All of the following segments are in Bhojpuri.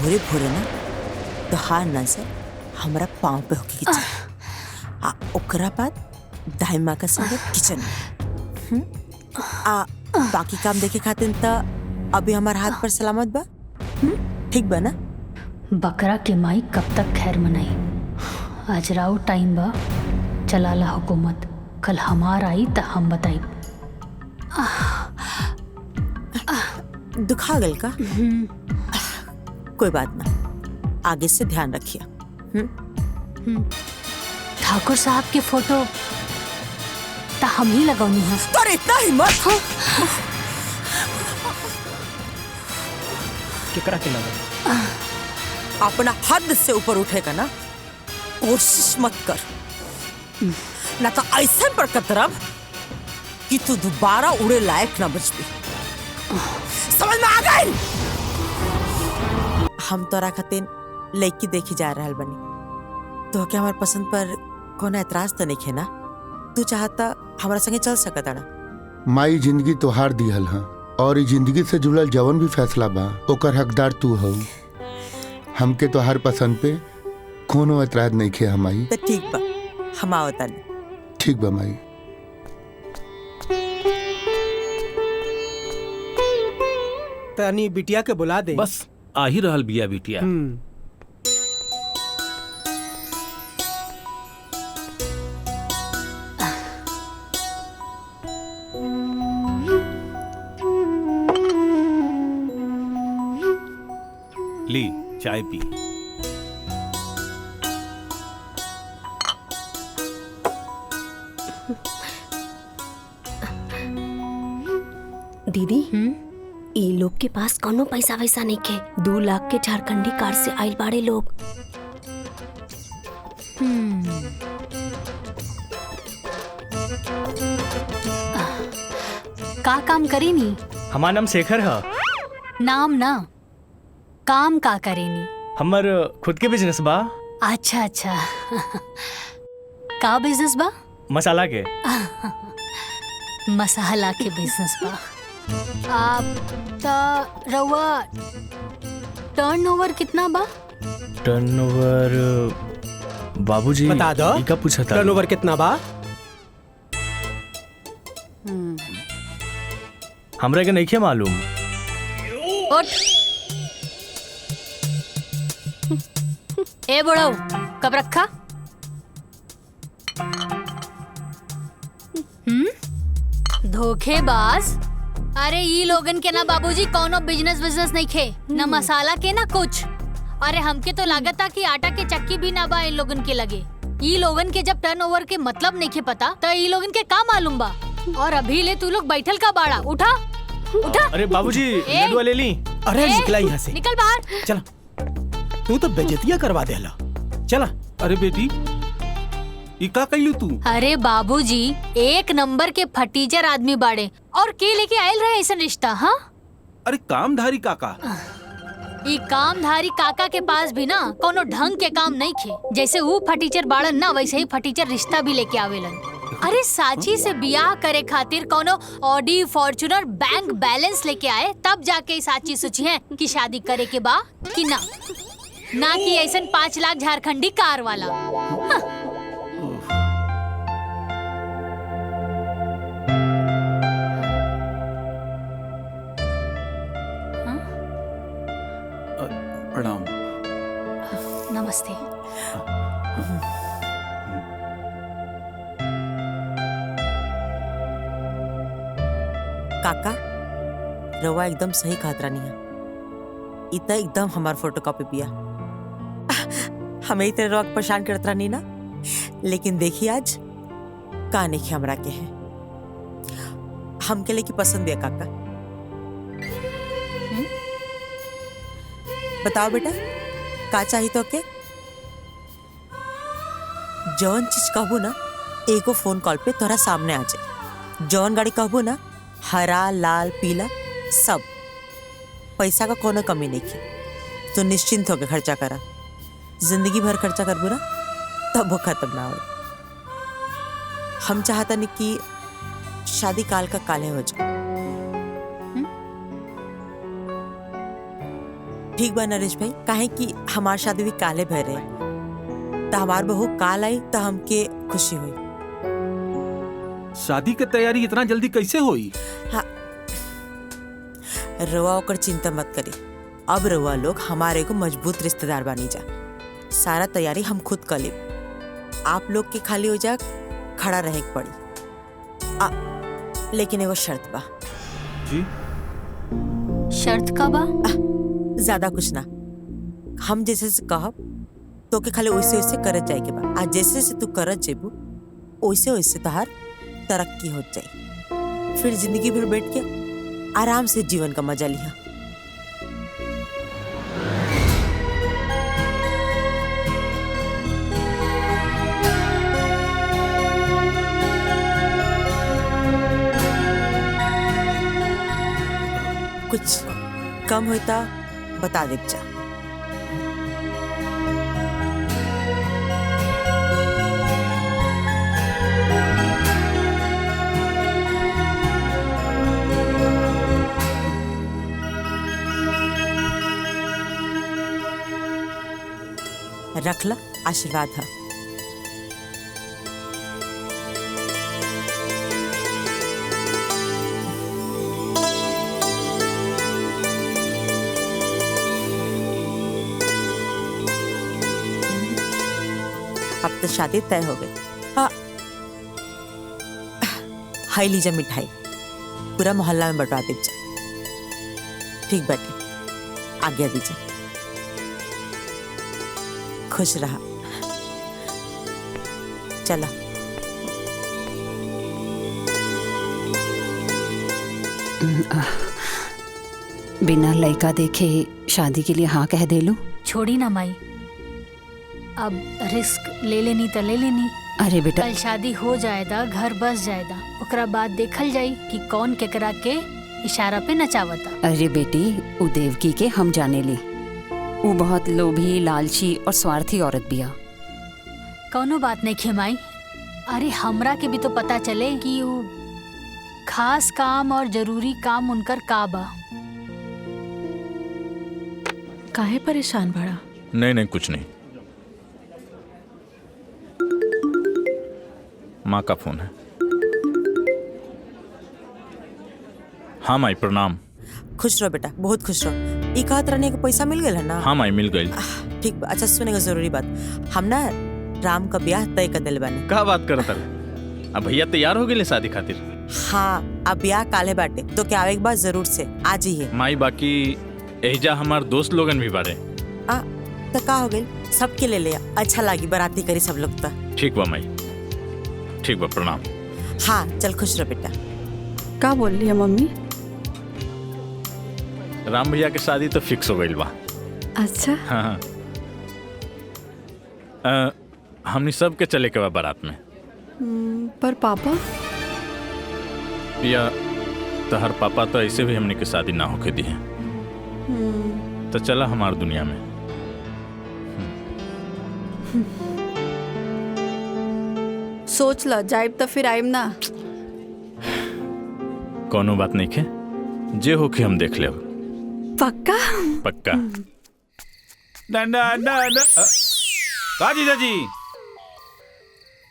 भोरे भोरे ना तो हार नजर हमारा पाँव पे होके किचन ओकरा बाद दाई माँ का संग किचन में बाकी काम देखे खातिर त अभी हमार हाथ पर सलामत बा। ठीक बा ना? बकरा के माई कब तक खैर मनाई। आज राव टाइम बा, चलाला हुकूमत। कल हमार आई त हम बताई। दुखा गल का? कोई बात ना, आगे से ध्यान रखिए। ठाकुर साहब के फोटो त हम ही लगौनी है। तो इतना हिम्मत केकरा के लगा? अपना हद से ऊपर उठेगा ना, कोशिश मत कर, ना तो ऐसा पर कतरब कि तू दोबारा उड़े लायक ना बच भी। समझ में आ गई? हम तोरा खातिर लड़की देखी जा रहल बनी, तो क्या हमारे पसंद पर कोनो एतराज तो नहीं है ना? तू चाहता हमारा संगे चल सकता ना? माई जिंदगी तोहार दिहल हा और ई जिंदगी से जुड़ल जवन भी फैसला बा ओकर हकदार तू हो। हमके तोहार पसंद पे कोनो एतराज नहीं खे हमाई। तो ठीक बा, हम आवता नहीं। ठीक बा माई। तनी बिटिया के बुला दे। बस आ ही रहल बिया बिटिया। ली चाय पी। दीदी, ई लोग के पास कोनो पैसा वैसा नहीं के। 2 लाख के झारखंडी कार से आइल बाड़े लोग। का काम करेनी? हमार नाम शेखर है। नाम ना, काम का करेनी? हमर खुद के बिजनेस बा। अच्छा अच्छा। का बिजनेस बा? मसाला के। मसाला के बिजनेस बा। आप रउआ टर्नओवर कितना बा? टर्नओवर बाबूजी बता दो। ई का पूछा था? टर्नओवर कितना बा? हमरा के नहीं मालूम। उठ। ए बुढ़ऊ, कब रखा? धोखेबाज। अरे ई लोगन के ना बाबूजी कोनो बिजनेस नहीं खे, ना मसाला के ना कुछ। अरे हमके तो लागत था कि आटा के चक्की भी ना बा इन लोगन के लगे। ई लोगन के जब टर्नओवर के मतलब नहीं खे पता, तो ई लोगन के का मालूम बा? और अभी ले तू लोग बैठल का बाड़ा? उठा उठा। अरे बाबूजी लड्डू ले ली। अरे निकला यहाँ से। निकल बाहर। चला, तू तो बेइज्जतियां करवा देला। चला। अरे बेटी, ई का कइलू तू? अरे बाबूजी, एक नंबर के फटीचर आदमी बाड़े और के लेके आयल रहे ऐसा रिश्ता? हाँ, अरे कामधारी काका। ई कामधारी काका के पास भी ना कोनो ढंग के काम नहीं खे। जैसे वो फटीचर बाड़न ना, वैसे ही फटीचर रिश्ता भी लेके आवेलन। अरे साची से बियाह करे खातिर कोनो ऑडी फॉर्च्यूनर बैंक बैलेंस लेके आए, तब जाके साची सोची है कि शादी करे के बा कि ना कि ऐसन 5 लाख झारखंडी कार वाला। हाँ। प्रणाम। नमस्ते। काका, रवा एकदम सही खात रानी है। इतना एकदम हमार फोटोकॉपी पिया। हमें इतने रवा परेशान करत रानी ना, लेकिन देखिए आज का नहीं हमरा के है। हमके लेके पसंद है काका। बताओ बेटा, का चाहिए तो के? जौन चीज कहबो ना, एगो फोन कॉल पे तोरा सामने आ जाए। जौन गाड़ी कहबो ना, हरा लाल पीला सब। पैसा का कोनो कमी नहीं की, तो निश्चिंत होकर खर्चा करा। जिंदगी भर खर्चा करबो ना, तब वो खत्म ना हो। हम चाहता नहीं कि शादी काल का काले हो जाए। ठीक बा नरेश भाई, काहे कि हमार शादी भी काले भय रहे, तो हमार बहू काल आई तो हमके खुशी हुई। शादी के तैयारी इतना जल्दी कैसे हुई? हाँ, रवा ओकर चिंता मत करी। अब रवा लोग हमारे को मजबूत रिश्तेदार बनी जा। सारा तैयारी हम खुद कर लेब। आप लोग के खाली हो जा खड़ा रहे के पड़ी। लेकिन एगो शर्त बा। जी? शर्त का बा? ज्यादा कुछ ना, हम जैसे से कहब तो के खाली वैसे वैसे करत जाए के बा। आज जैसे से तू करत जेबू वैसे वैसे तहार तरक्की हो जाए। फिर जिंदगी भर बैठ के आराम से जीवन का मजा लिया। कुछ कम होता बता दे जा। रख ला, आशीर्वाद है। अब तो शादी तय हो गई। हाई लीजा मिठाई पूरा मोहल्ला में बंटवा दीजिए। ठीक बैठे, आज्ञा दीजिए। खुश रहा। चला। बिना लड़का देखे शादी के लिए हाँ कह दे लू? छोड़ी ना माई, अब रिस्क ले लेनी तो ले लेनी। अरे बेटा, कल शादी हो जाएगा, घर बस जाएगा, ओकरा बाद देखल जाई कि कौन केकरा के इशारा पे नचावता। अरे बेटी, उ देवकी के हम जाने ली, वो बहुत लोभी, लालची और स्वार्थी औरत बिया। कौनो बात नहीं खेमाई। अरे हमरा के भी तो पता चले कि वो खास काम और जरूरी काम उनकर का बा। काहे परेशान बड़ा? नहीं नहीं, कुछ नहीं। माँ का फोन है। हाँ माई, प्रणाम। खुश रहो बेटा, बहुत खुश रहो। ई कहत रहने के पैसा मिल गया ना? हाँ माई, मिल गई। ठीक बा। अच्छा सुनेगा जरूरी बात, हम ना राम का ब्याह तय कर दिल बानी। का बात करत रहे? अब भैया तैयार हो गए शादी खातिर? हाँ, अब ब्याह काले बाटे तो क्या आवे के बाद जरूर से आज ही है। माई, बाकी एजा हमार दोस्त लोगन भी बारे। तो का हो गई, सबके ले लिया। अच्छा लगी, बाराती करी सब लोग। ठीक बा माई, ठीक बा, प्रणाम। हाँ चल, खुश रहो बेटा। का बोल रही है मम्मी? राम भैया के शादी तो फिक्स हो गई बा। अच्छा। हाँ। हमनी सब के चले के बा बारात में। पर पापा? या तो हर पापा तो ऐसे भी हमनी के शादी ना होके दी है। तो चला हमार दुनिया में। सोच ला, जाइब तो फिर आइब ना। कोनो बात नहीं खे, जे होके हम देख ले। पक्का? पक्का। का जीजा जी,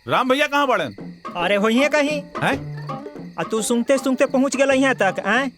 राम भैया कहाँ बड़न? अरे होइए कहीं हैं? आ तू सुनते सुनते पहुंच गए यहाँ तक। हैं?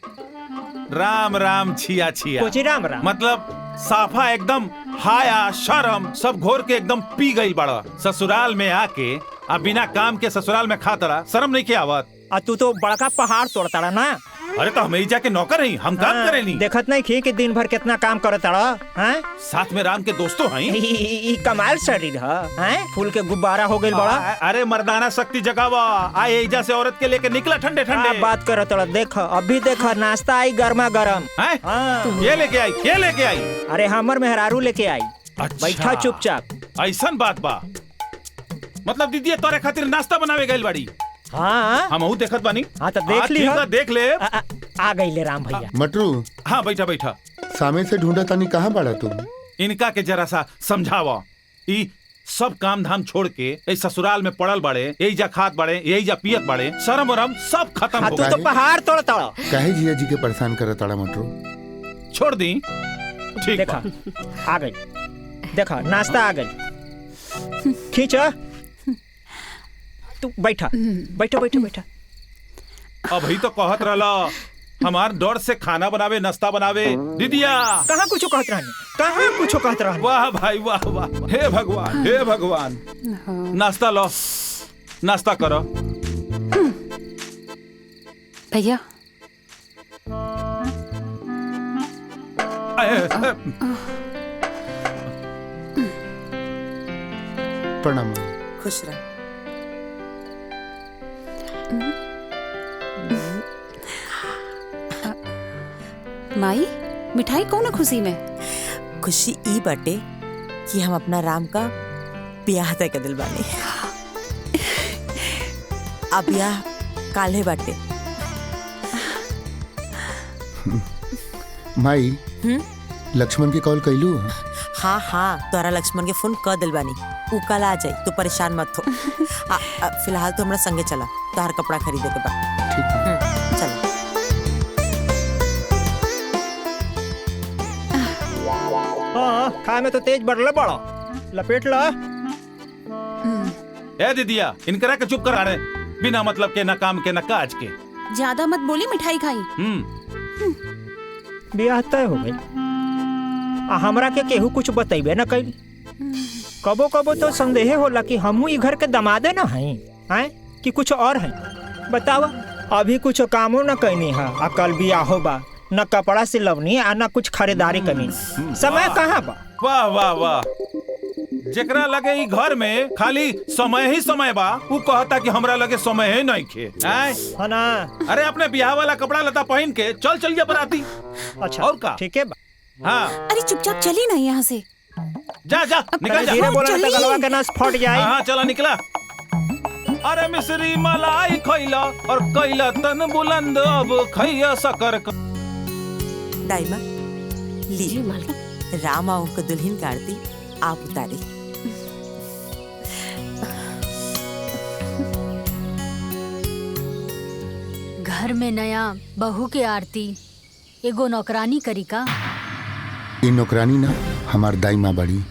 राम राम छिया छिया। कोची राम राम? मतलब साफा एकदम हाया शर्म सब घोर के एकदम पी गई बड़ा। ससुराल में आके अब बिना काम के ससुराल में खाता शर्म नहीं के आवत? आ तू तो बड़का पहाड़ तोड़ता रहा ना। अरे तो हम जाके नौकर रही, हम काम करे नहीं। देखत नहीं खी कि दिन भर कितना काम करता रहा। हैं? साथ में राम के दोस्तों हैं। ई कमाल शरीर है, फूल के गुब्बारा हो गई बड़ा। अरे मर्दाना शक्ति जगावा, आए एजा से औरत के लेके निकला ठंडे ठंडे। बात करो तोड़ा, देख अभी देख नाश्ता आई गर्मा गर्म। ये लेके आई, ये लेके आई। अरे हमर मेहरारू लेके आई। अच्छा। बैठा चुपचाप। ऐसन बात बा, मतलब दीदी तोरे खातिर नाश्ता बनावे गइल बाड़ी। हाँ हम देखत बानी। हाँ तो देख ली। देख ले। आ गई ले राम भैया। मटरू, हाँ बैठा बैठा। सामे से ढूंढा तानी, कहाँ बड़ा तू? इनका के जरा सा समझावा। ई सब काम धाम छोड़ के ए ससुराल में पड़ल बड़े, यही जा खात बड़े, यही जा पियत बड़े, शर्म वरम सब खत्म हो तू गए। तो पहाड़ तोड़ता। काहे जिया जी के परेशान करत ताड़ा मटरू? छोड़ दी, ठीक देखा बा। आ गई, देखा नाश्ता आ गई। खींच तू बैठा बैठा बैठा बैठा। अभी तो कहत रहला हमार डर से खाना बनावे नाश्ता बनावे दीदिया। कहाँ कुछ कहत रहनी, कहाँ कुछ कहत रहनी। वाह भाई वाह वाह, हे भगवान हे भगवान। नाश्ता लो, नाश्ता करो। भैया प्रणाम। खुश रह। माई मिठाई कौन खुशी में? खुशी ई बाटे कि हम अपना राम का ब्याह तय कर दिल बानी। अब ब्याह काल्हे बाटे। माई लक्ष्मण के कॉल कैलू? हाँ हाँ, तोरा लक्ष्मण के फोन कर दिल बानी, उ कल आ जाई, तू परेशान मत हो। फिलहाल तो हमरा संगे चला, तोहर कपड़ा खरीदे के बाद। ठीक। चला। हाँ खाए में तो तेज बढ़ला बड़ा, लपेट ला। ए दीदिया, इनकरा के चुप करा रहे, बिना मतलब के न काम के न काज के। ज्यादा मत बोली, मिठाई खाई। ब्याह तय हो गई, हमरा के केहू कुछ बतैबे न कैली। कबो कबो तो संदेह होला कि हमहू ई घर के दमादे न हई, हैं कि कुछ और है। बतावा, अभी कुछ कामो न कैनी है, आ कल ब्याह बा, न कपड़ा सिलवनी आ न कुछ खरीदारी करनी। समय कहाँ बा? वाह वाह वाह, जेकरा लगे ई घर में खाली समय ही समय बा, उ कहता कि हमरा लगे समय ही नहीं खे। है ना? अरे अपने ब्याह वाला कपड़ा लता पहन के चल चलिए बराती। अच्छा और का? ठीक है बा। हाँ अरे चुपचाप चली ना यहाँ से। जा जा निकल जा। धीरे बोला तो गलवा के नस फट जाए। हाँ चला निकला। अरे मिश्री मलाई खैला और कैला तन बुलंद, अब खैया सकर। दाइमा ली, राम आओ को दुल्हन की आरती आप उतारी। घर में नया बहू के आरती एगो नौकरानी करी का? ई नौकरानी ना, हमार दाई माँ बड़ी।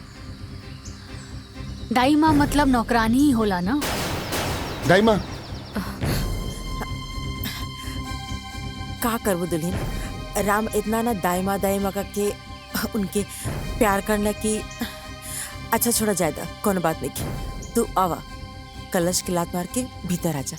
दाई माँ मतलब नौकरानी ही होला ना? दाई माँ का करबो दुल्हन, राम इतना ना दाई माँ का के उनके प्यार करना कि अच्छा छोड़ा जाएगा, कौन बात नहीं। तू आवा, कलश की लात मार के भीतर आ जा।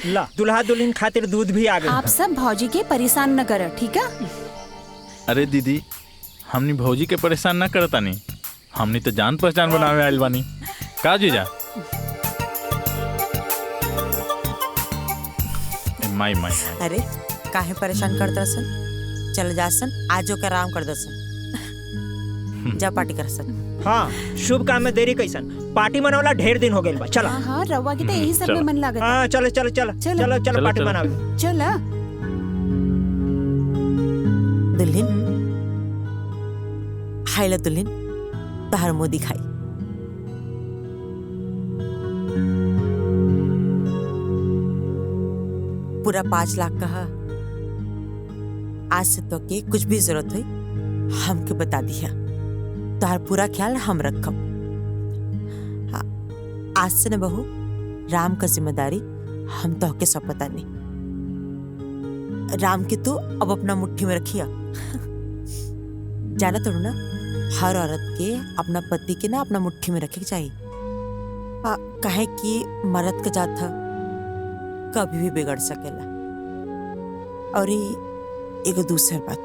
ला दुल्हा दुल्हन खातिर दूध भी आ गई। आप सब भौजी के परेशान न कर, ठीक है? अरे दीदी, हमनी भौजी के परेशान ना करता नहीं, हमनी तो जान पहचान बनावे आइल बानी। का जीजा? माई माई माई। अरे काहे परेशान करता सन, चल जा सन, आजो का आराम कर दसन। जा पार्टी कर सन। हाँ, शुभ काम में देरी कैसन, पार्टी मनावला ढेर दिन हो गइल बा। चला। हाँ रवा के तो यही सब में मन लागत। हाँ चलो चलो चलो चलो चलो पार्टी मनावे। चला दुल्हन, खाई ला दुल्हन, तहर मुँह दिखाई। पूरा 5 लाख का है। आज से तो के कुछ भी जरूरत हुई हमके बता दिया, तोहर पूरा ख्याल हम रखब। हाँ, आज से न बहू, राम का जिम्मेदारी हम तो के सौंपता नहीं। राम के तू अब अपना मुट्ठी में रखिया। जाना तो ना, हर औरत के अपना पति के ना अपना मुट्ठी में रखे चाहिए। कहे कि मर्द का जात था कभी भी बिगड़ सकेला। और एगो दूसर बात,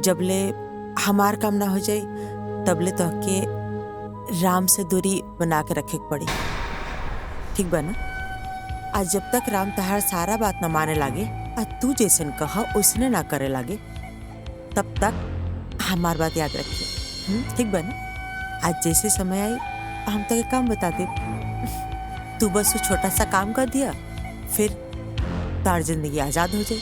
जबले हमार काम ना हो जाए तबले तो के राम से दूरी बना के रखे पड़ी, ठीक बा ना? आज जब तक राम तहार सारा बात न माने लागे और तू जैसन कहा उसने ना करे लागे, तब तक हमार बात याद रखिए, ठीक बा ना? आज जैसे समय आई हम तक काम बता दे, तू बस वो छोटा सा काम कर दिया, फिर तार जिंदगी आजाद हो जाए,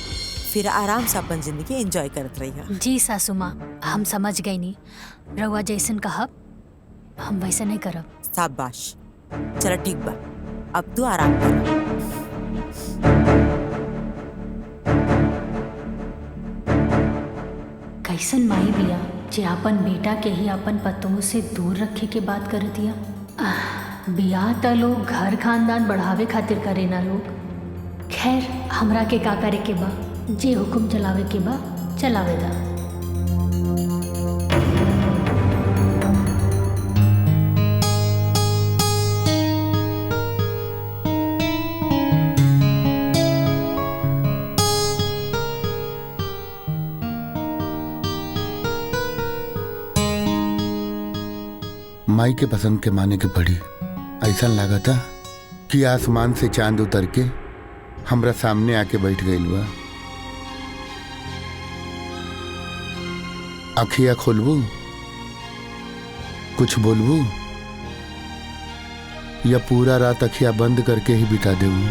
फिर आराम से अपन जिंदगी एंजॉय करत रही। जी सासू माँ, हम समझ गई नहीं, रउआ जैसन कहब हम वैसे नहीं करब। शाबाश। चलो ठीक बा, अब तू आराम कर। कैसन माई बिया जे अपन बेटा के ही अपन पतों से दूर रखे के बात कर दिया। बियाह त लोग घर खानदान बढ़ावे खातिर करे ना लोग। खैर हमरा के का करे के बा, जे हुक्म चलावे के बा चलावे दा। माई के पसंद के माने के पड़ी। ऐसा लगा था कि आसमान से चांद उतर के हमरा सामने आके बैठ गई बा। अखिया खोलबू, कुछ बोलबू, या पूरा रात अखिया बंद करके ही बिता देबू?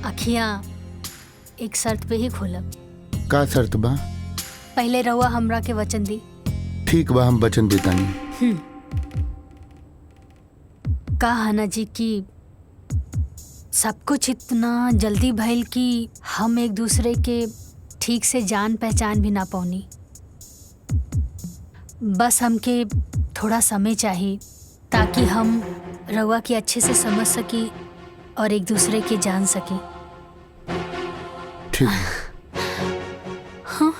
अखियां एक शर्त पे ही खोलब। का शर्त बा? पहले रहुआ हमरा के वचन दी। ठीक बा, हम वचन देता नहीं। कहा ना जी कि सब कुछ इतना जल्दी भइल कि हम एक दूसरे के ठीक से जान पहचान भी ना पौनी। बस हमके थोड़ा समय चाहिए ताकि हम रवा के अच्छे से समझ सकी और एक दूसरे के जान सकी। ठीक। हाँ।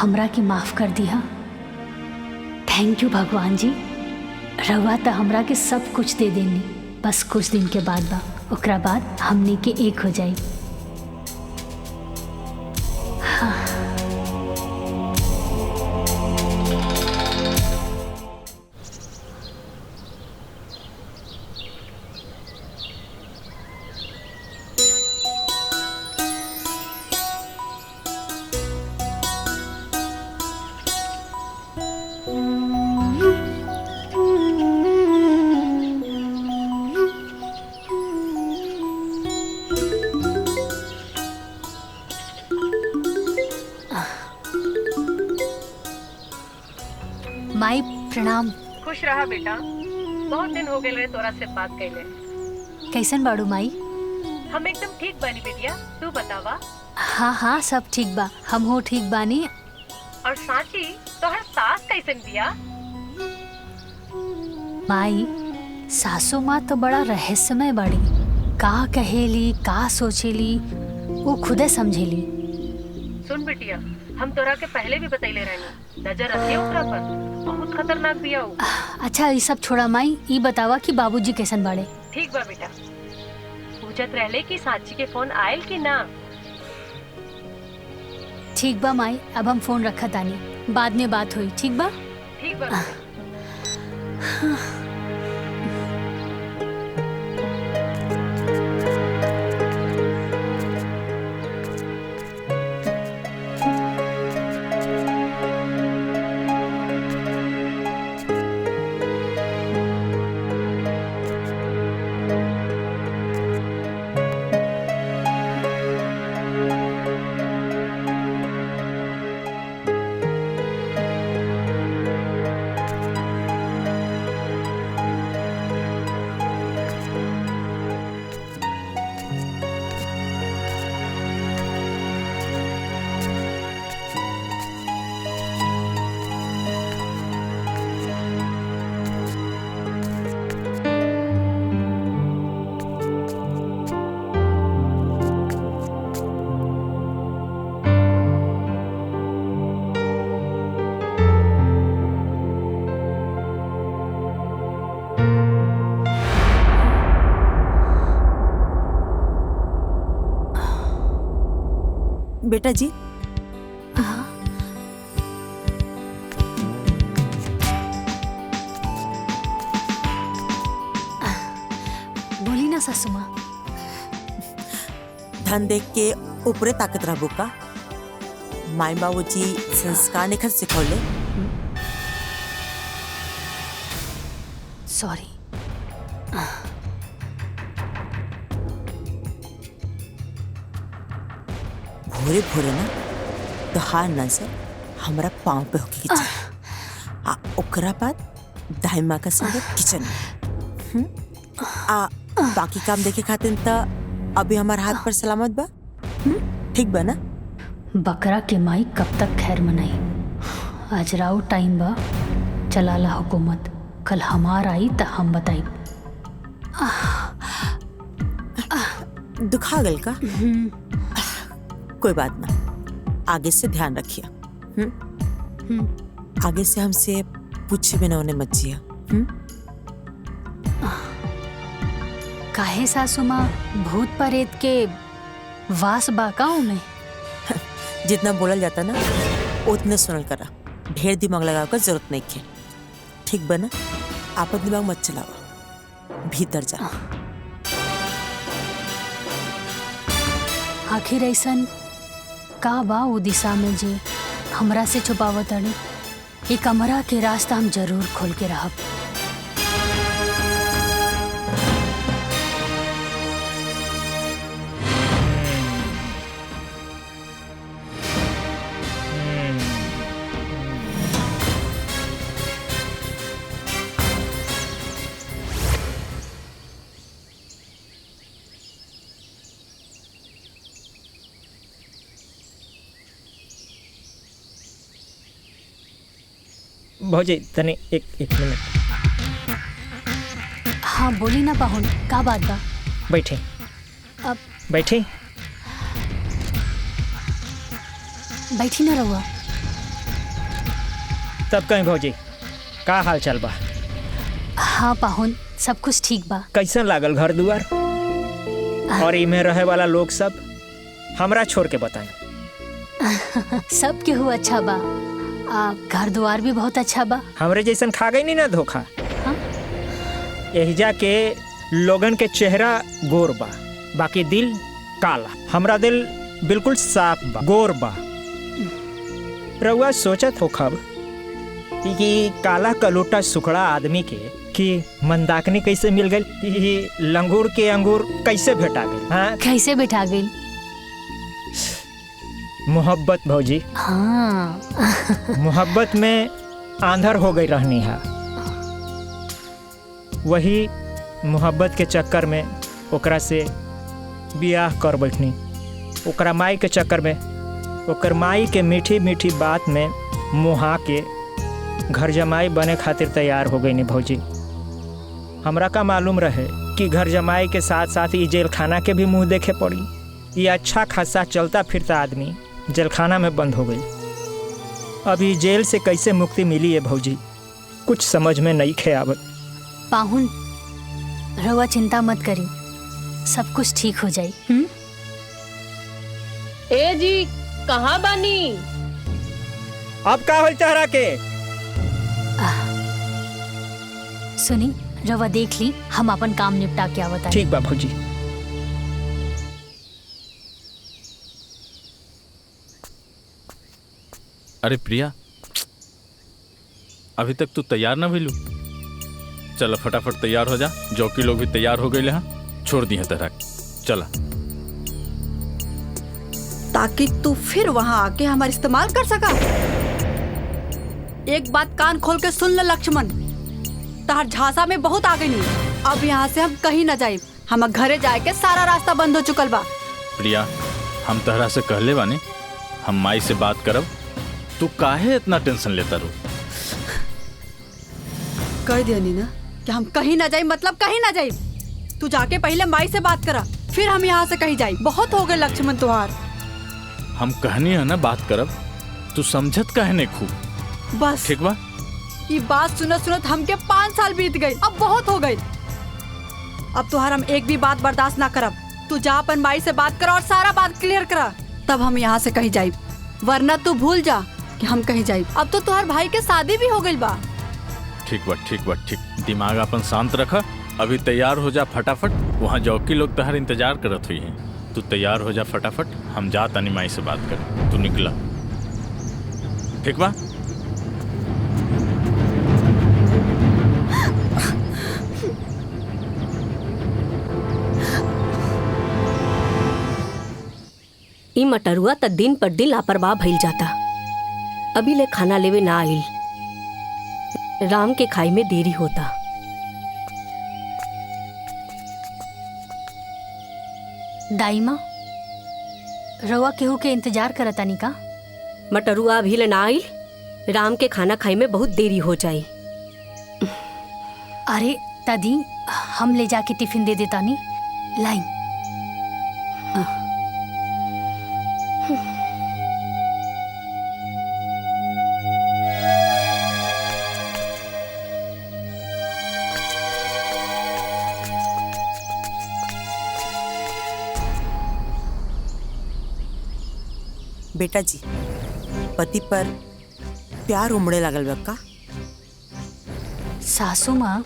हमरा के माफ कर दिया। थैंक यू भगवान जी। रवा तो हमरा के सब कुछ दे देनी, बस कुछ दिन के बाद बा, ओकरा बाद हमने के एक हो जाई। हाँ। माई प्रणाम। खुश रहा बेटा, बहुत दिन हो गए रहे तोरा से बात कैले। कैसन बाड़ू माई? हम एकदम ठीक बानी बेटिया, तू बतावा। हाँ हाँ सब ठीक बा, हम हो ठीक बानी। और साची तोहर सास कैसन बिया? माई सासू माँ तो बड़ा रहस्यमय बाड़ी। का कहेली का सोचेली वो खुदे समझेली। सुन बिटिया, हम तोरा के पहले भी बतैले रहनी, नजर रखिए ओकरा पर, बहुत खतरनाक बिया वो। अच्छा ये सब छोड़ा माई, ये बतावा कि बाबूजी कैसन बाड़े? ठीक बा बेटा। पूछत रहले कि साची के फोन आयल कि ना? ठीक बा माई, अब हम फोन रखा तानी, बाद में बात हुई। ठीक बा? ठीक बा। बेटा जी बोली ना सासू माँ। धन देख के ऊपरे ताकत रहबो का? माई बाबूजी संस्कार निखर सिखौले। सॉरी। भोरे भोरे ना तोहार नजर हमरा पाँव पे होके के आ ओकरा बाद दाई माँ का संगे किचन में। आ बाकी काम देखे खातिर त अभी हमार हाथ पर सलामत बा। ठीक बा ना? बकरा के माई कब तक खैर मनाई। आज राव टाइम बा, चलाला हुकूमत। कल हमार आई त हम बताई। दुखा गल का? कोई बात ना, आगे से ध्यान रखिए। आगे से हमसे पूछे बिना उन्हें मत जिया। काहे सासू माँ, भूत प्रेत के वास बाकाओं में? जितना बोलल जाता ना उतने सुनल करा। ढेर दिमाग लगाव का जरूरत नहीं है। ठीक बना? आपन दिमाग मत चलावा, भीतर जा। आखिर ऐसन का बा वो दिशा में जे हमरा से छुपावत अड़े? ये कमरा के रास्ता हम जरूर खोल के रहब। भौजी तनी एक मिनट। हाँ बोली ना पाहुन, का बात बा? बैठे अब बैठे बैठी ना रहुआ। तब कहीं भौजी का हाल चाल बा? हाँ पाहुन, सब कुछ ठीक बा। कैसन लागल घर दुआर और इमे रहे वाला लोग सब? हमरा छोड़ के बताएं। सब केहू अच्छा बा। घर द्वार भी बहुत अच्छा बा। हमरे जैसन खा गई नहीं ना धोखा। यही जाके लोगन के चेहरा गोर बा, बाकी दिल काला। हमरा दिल बिल्कुल साफ बा, गोर बा। रउआ सोचत हो खब कि काला कलोटा सुखड़ा आदमी के कि मंदाकिनी कैसे मिल गई, लंगूर के अंगूर कैसे भेटा गई? हाँ कैसे बैठा गई? मोहब्बत भौजी। हाँ मोहब्बत में आंधर हो गई रहनी है। वही मोहब्बत के चक्कर में ओकरा से बियाह कर बैठनी। ओकरा माई के चक्कर में ओकर माई के मीठी मीठी बात में मुहा के घर जमाई बने खातिर तैयार हो गई नी भौजी। हमरा का मालूम रहे कि घर जमाई के साथ साथ ये जेल खाना के भी मुंह देखे पड़ी। ये अच्छा खासा चलता फिरता आदमी जेल खाना में बंद हो गई। अभी जेल से कैसे मुक्ति मिली है भौजी, कुछ समझ में नहीं खे आवत। पाहुन रउआ चिंता मत करी, सब कुछ ठीक हो जाई। ए जी कहाँ बानी? अब का होल तहरा के? सुनी, रउआ देख ली, हम अपन काम निपटा के आवत आनी। ठीक बा भौजी। अरे प्रिया, अभी तक तू तैयार ना भइलू? चल फटाफट तैयार हो जा। जौकी लोग भी तैयार हो गए हैं, छोड़ दिए तरह। चला, ताकि तू फिर वहां आके हमारा इस्तेमाल कर सका। एक बात कान खोल के सुन ले लक्ष्मण, तहार झांसा में बहुत आ गई। अब यहाँ से हम कहीं न जाए। हम घरे जाए के सारा रास्ता बंद हो चुकल बा। प्रिया, हम तहरा से कहले बानी हम माई से बात करब। तू काहे इतना टेंशन लेता रू? कह दिया नी ना कि हम कहीं न जाए, मतलब कहीं न जाए। तू जाके पहले माई से बात करा, फिर हम यहाँ से कहीं जाए। बहुत हो गए लक्ष्मण तुहार। हम कहनी है ना बात करब, तू समझत काहे नहीं खूब? बस ठीक बा। ये बात सुनत सुनत हमके 5 साल बीत गए। अब बहुत हो गए। अब तुहार हम एक भी बात बर्दाश्त ना करब। तू जा अपन माई से बात करा और सारा बात क्लियर करा, तब हम यहाँ से कहीं जाइब, वरना तू भूल जा कि हम कहीं जाइब। अब तो तुम्हार भाई के शादी भी हो गई बा। ठीक बा ठीक बा ठीक। दिमाग अपन शांत रख। अभी तैयार हो जा फटाफट। वहाँ जौकी लोग तहर इंतजार करत हुई हैं। तू तैयार हो जा फटाफट। हम जा तनी माई से बात करें। तू निकला, ठीक बा? ई मटरुआ त दिन पर दिन लापरवाह भइल जाता। अभी ले खाना लेवे ना आइल। राम के खाई में देरी होता। दाई माँ, रवा केहू के इंतजार करतानी का? मटरुआ अभी ले ना आइल। राम के खाना खाई में बहुत देरी हो जाई। अरे दादी, हम ले जाके टिफिन दे देतानी। लाई। बेटा जी, पति पर प्यार उमड़े लागल बा का? सासू माँ,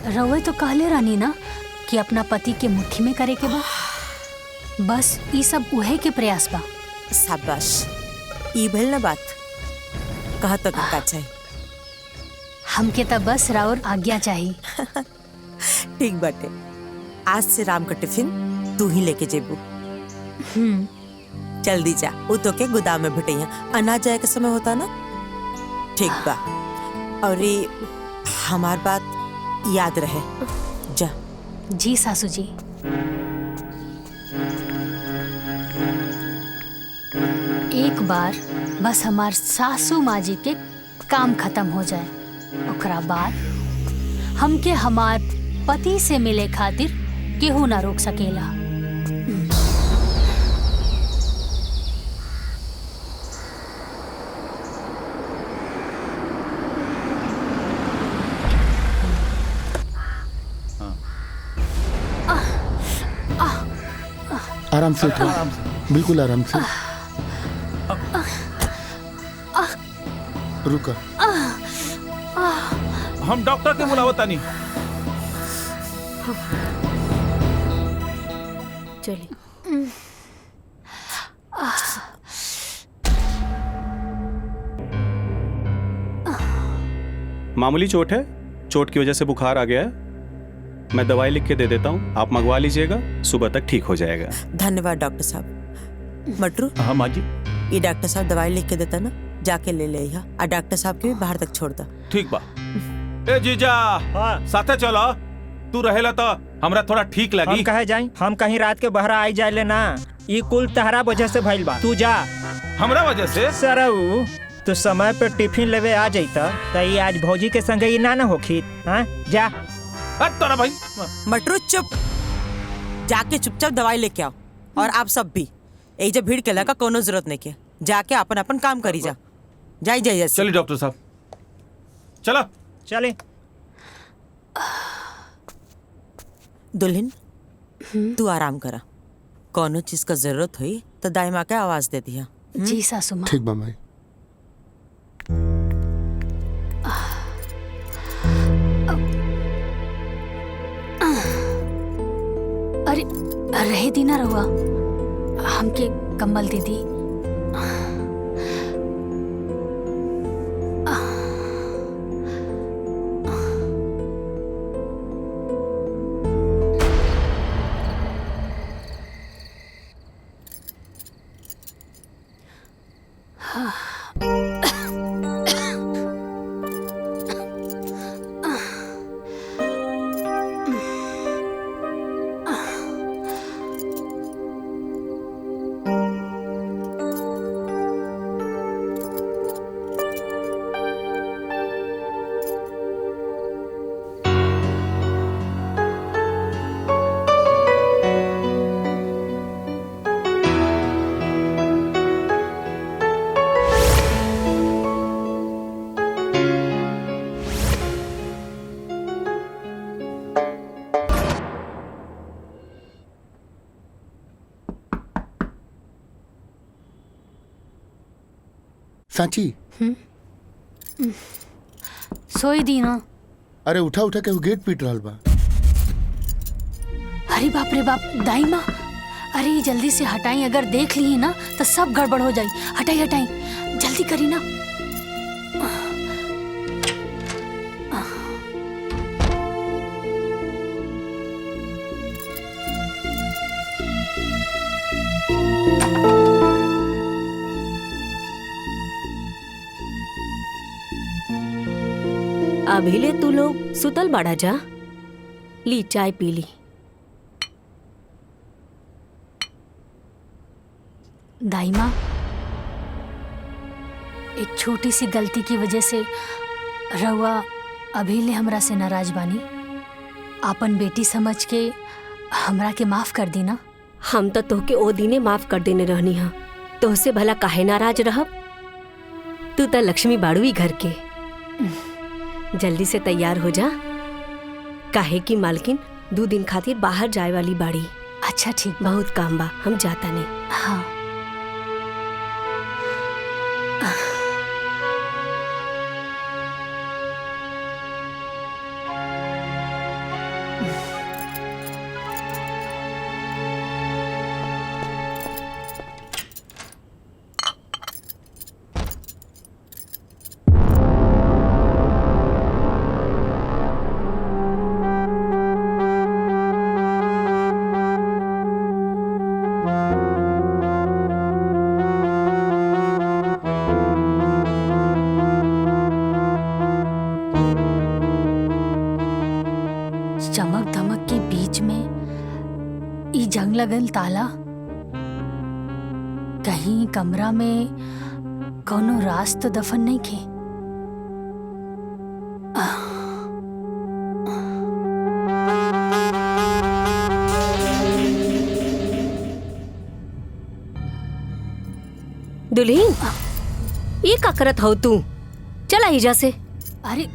रवे तो कहले रानी ना कि अपना पति के मुट्ठी में करे के बा। बस ये सब उहे के प्रयास बा। शाबाश, ई भइल ना बात। कहा तो का चाहिए? हमके तो बस राउर आज्ञा चाहिए। ठीक बाटे, आज से राम का टिफिन तू ही लेके जेबू। जल्दी जा, वो तो के गोदाम में भेटैया। अनाज जाए के समय होता ना। ठीक बा, और ये हमार बात याद रहे। जा। जी सासू जी। एक बार बस हमार सासू माँ जी के काम खत्म हो जाए, ओकरा बाद हमके हमार पति से मिले खातिर केहू ना रोक सकेला। आराम से उठो, बिल्कुल आराम से। रुका। हम डॉक्टर के बुलावतानी। चलिए। मामूली चोट है, चोट की वजह से बुखार आ गया है। मैं दवाई लिख के दे देता हूँ, आप मंगवा लीजिएगा, सुबह तक ठीक हो जाएगा। धन्यवाद डॉक्टर साहब। मटरू, हाँ माँ जी। ये डॉक्टर साहब दवाई लिख के देता ना, जाके ले ले यहाँ। और डॉक्टर साहब के भी बाहर तक छोड़ दा। ठीक बा। ए जीजा, साथे चलो। तू रहेला तो हमरा थोड़ा ठीक लगी। हम कहे जाई? हम कहीं रात के बहरा आई जाए ले ना। ये कुल तहरा वजह से भइल बा। तू जा। हमरा वजह से? सरऊ, तू समय पे टिफिन लेवे आ जाता तो ये आज भौजी के संगे ये ना होखी। हाँ जा। तोरा भाई। मटरू चुप, जाके चुपचाप दवाई लेके आओ। और आप सब भी यही जब भीड़ के लगा कोनो जरूरत नहीं के, जाके अपन अपन काम करी जा। जाई जाइए। चलिए डॉक्टर साहब, चलो। चले। दुल्हन, तू आराम करा। कोनो चीज का जरूरत हुई तो दाई माँ के आवाज दे दिया। जी सासू माँ। ठीक बा माई। अरे रहे दी ना रहुआ, हमके कंबल दे दी। सांची। सोई दी ना। अरे उठा उठा के वो गेट पीट रहा बा। अरे बाप रे बाप दाई माँ, अरे ये जल्दी से हटाई, अगर देख लिए ना तो सब गड़बड़ हो जाई। हटाई हटाई जल्दी करी ना। अभी ले तू लोग सुतल बाड़ा जा, ली चाय पी ली। दाई माँ, एक छोटी सी गलती की वजह से रउआ अभी ले हमरा से नाराज बानी। आपन बेटी समझ के हमरा के माफ कर दी ना। हम तो तोहके ओ दिने माफ कर देने रहनी हा, तोहसे भला काहे नाराज रहब। तू तो लक्ष्मी बाड़ू घर के। जल्दी से तैयार हो जा, काहे की मालकिन 2 दिन खातिर बाहर जाए वाली बाड़ी। अच्छा ठीक, बहुत काम बा, हम जाता नहीं। हाँ चमक धमक के बीच में ई जंग लगल ताला, कहीं कमरा में कोनो राज तो दफन नहीं खे। दुल्हीन, ये का करत हो तू? चला हिजा से। अरे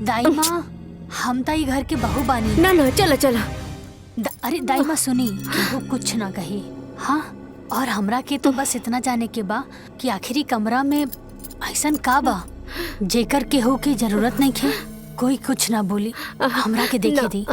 दाई माँ, हम तो ये घर के बहू बानी। ना ना चला चला। अरे दाई माँ सुनी, वो कुछ ना कही। हाँ, और हमरा के तो बस इतना जाने के बा कि आखिरी कमरा में ऐसन का बा जेकर के हो की जरूरत नहीं खे। कोई कुछ ना बोली, हमरा के देखे दी।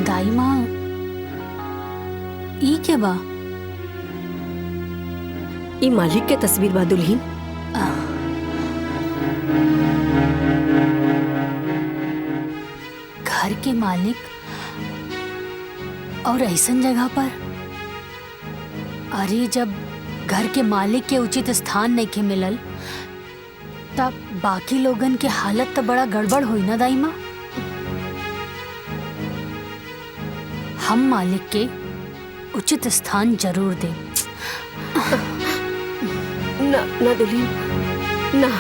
दाई माँ, ई के बा? ई मालिक के तस्वीर बा दुल्हीन। घर के मालिक और ऐसन जगह पर? अरे जब घर के मालिक के उचित स्थान नहीं के मिलल, तब बाकी लोगन के हालत तो बड़ा गड़बड़ हुई ना दाई माँ। हम मालिक के उचित स्थान जरूर दें। ना ना दुल्हीन, ना।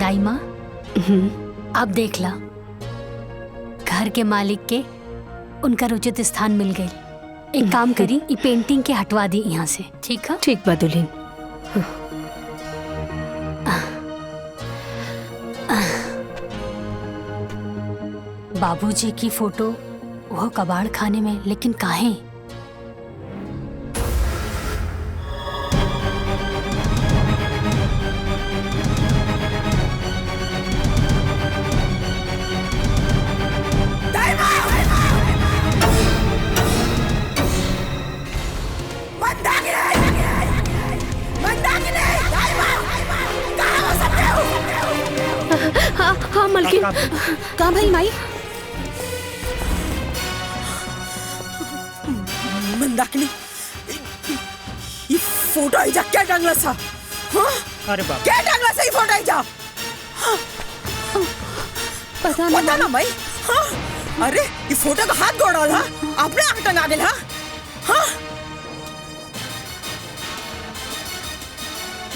दाई माँ अब देख ला, घर के मालिक के उनका उचित स्थान मिल गई। एक काम करी, ये पेंटिंग के हटवा दी यहाँ से, ठीक है? ठीक बा दुल्हन। बाबूजी की फोटो वो कबाड़ खाने में, लेकिन काहे? हाँ मलकिन, कहाँ भाई माई? मंदाकिनी, ये फोटो आई जा क्या टांगला सा? हाँ? अरे बाप, क्या टांगला सा ये फोटो आई जा? पता ना भाई। हाँ? अरे ये फोटो का हाथ गोड़ा ला, आपने आग टंगा गेल हाँ? हाँ?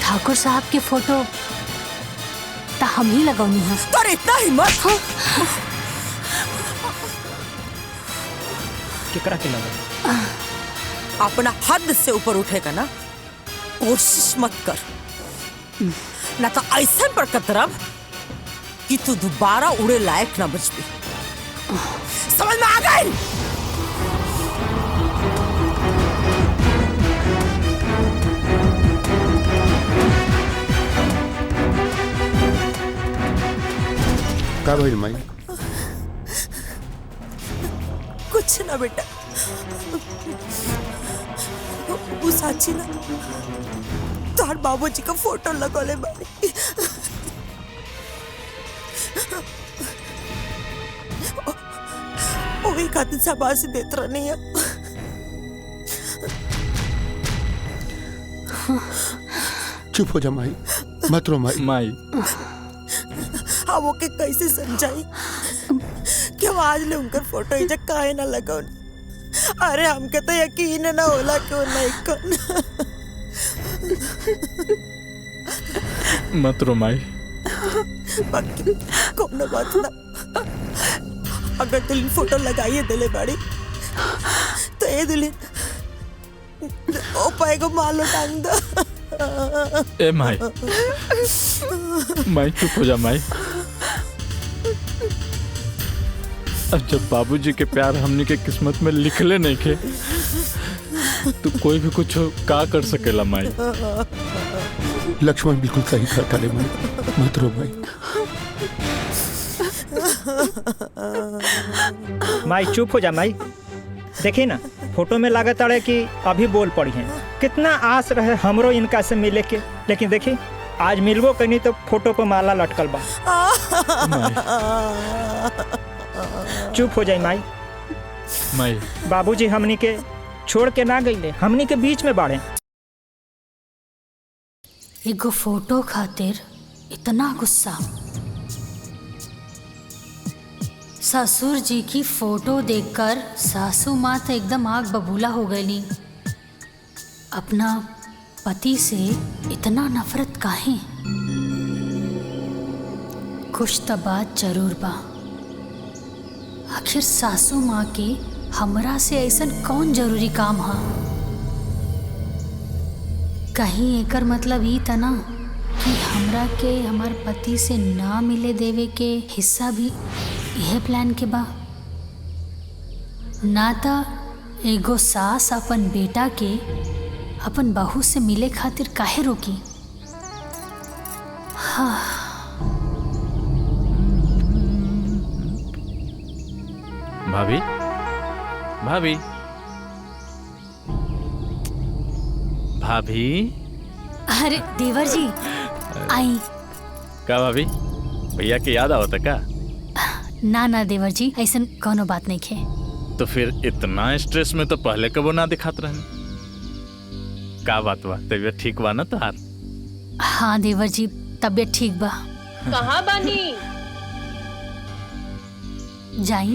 ठाकुर साहब की फोटो ता हम ही लगौनी है। तो इतना हिम्मत? हाँ? केकरा के लगा? अपना हद से ऊपर उठेगा ना, कोशिश मत कर, ना तो ऐसा पर कतरब कि तू दोबारा उड़े लायक ना बच भी। समझ में आ गई? का भइल माई? कुछ ना बेटा, वो साची ना तोहर बाबूजी का फोटो लगौले बानी। वही खातिर शाबाशी देत रहनी है। चुप हो जा माई, मत रो माई। माई हाँ वो के कैसे समझाई कि हम आज ले उनकर फोटो इजा काहे ना लगौन। अरे हमके तो यकीन ना होला क्यों नहीं कौन। मत रो माई। बाकी कौन बात ना, अगर दुल्हन फोटो लगाइए दिले बाड़ी तो ये दुल्हन ओ पाएगो मालो टांग दो। ए माई, माई चुप हो जा माई। अब जब बाबूजी के प्यार हमनी के किस्मत में लिखले नहीं खे, तो कोई भी कुछ का कर सकेला माई। लक्ष्मण बिल्कुल सही कहता रे माई, मत रो माई। माई चुप हो जा माई। देखी ना, फोटो में लागत अड़े कि अभी बोल पड़ी हैं। कितना आस रहे हमरो इनका से मिले के, लेकिन देखी आज मिलबो कहीं तो फोटो पर माला लटकल बा। चुप हो जाई माई। माई बाबूजी हमनी के छोड़ के ना गईले, हमनी के बीच में बाड़े। एगो फोटो खातिर इतना गुस्सा। ससुर जी की फोटो देखकर सासू माँ तो एकदम आग बबूला हो गई। अपना पति से इतना नफरत काहे? कुछ तो बात जरूर बा। आखिर सासू माँ के हमरा से ऐसन कौन जरूरी काम हा? कहीं एकर मतलब ई त ना कि हमरा के हमार पति से ना मिले देवे के हिस्सा भी यह प्लान के बा? ना त एगो सास अपन बेटा के अपन बहू से मिले खातिर काहे रोकी? हाँ। भाभी, भाभी, भाभी। अरे देवर जी आई। का भाभी, भैया के याद आवता का? ना ना देवर जी, ऐसन कोनो बात नहीं खे। तो फिर इतना स्ट्रेस में तो पहले कबो ना दिखात रहने। का बात बा, तबीयत ठीक बा ना तोहार? हाँ देवर जी, तबीयत ठीक बा। कहाँ बानी? जाई,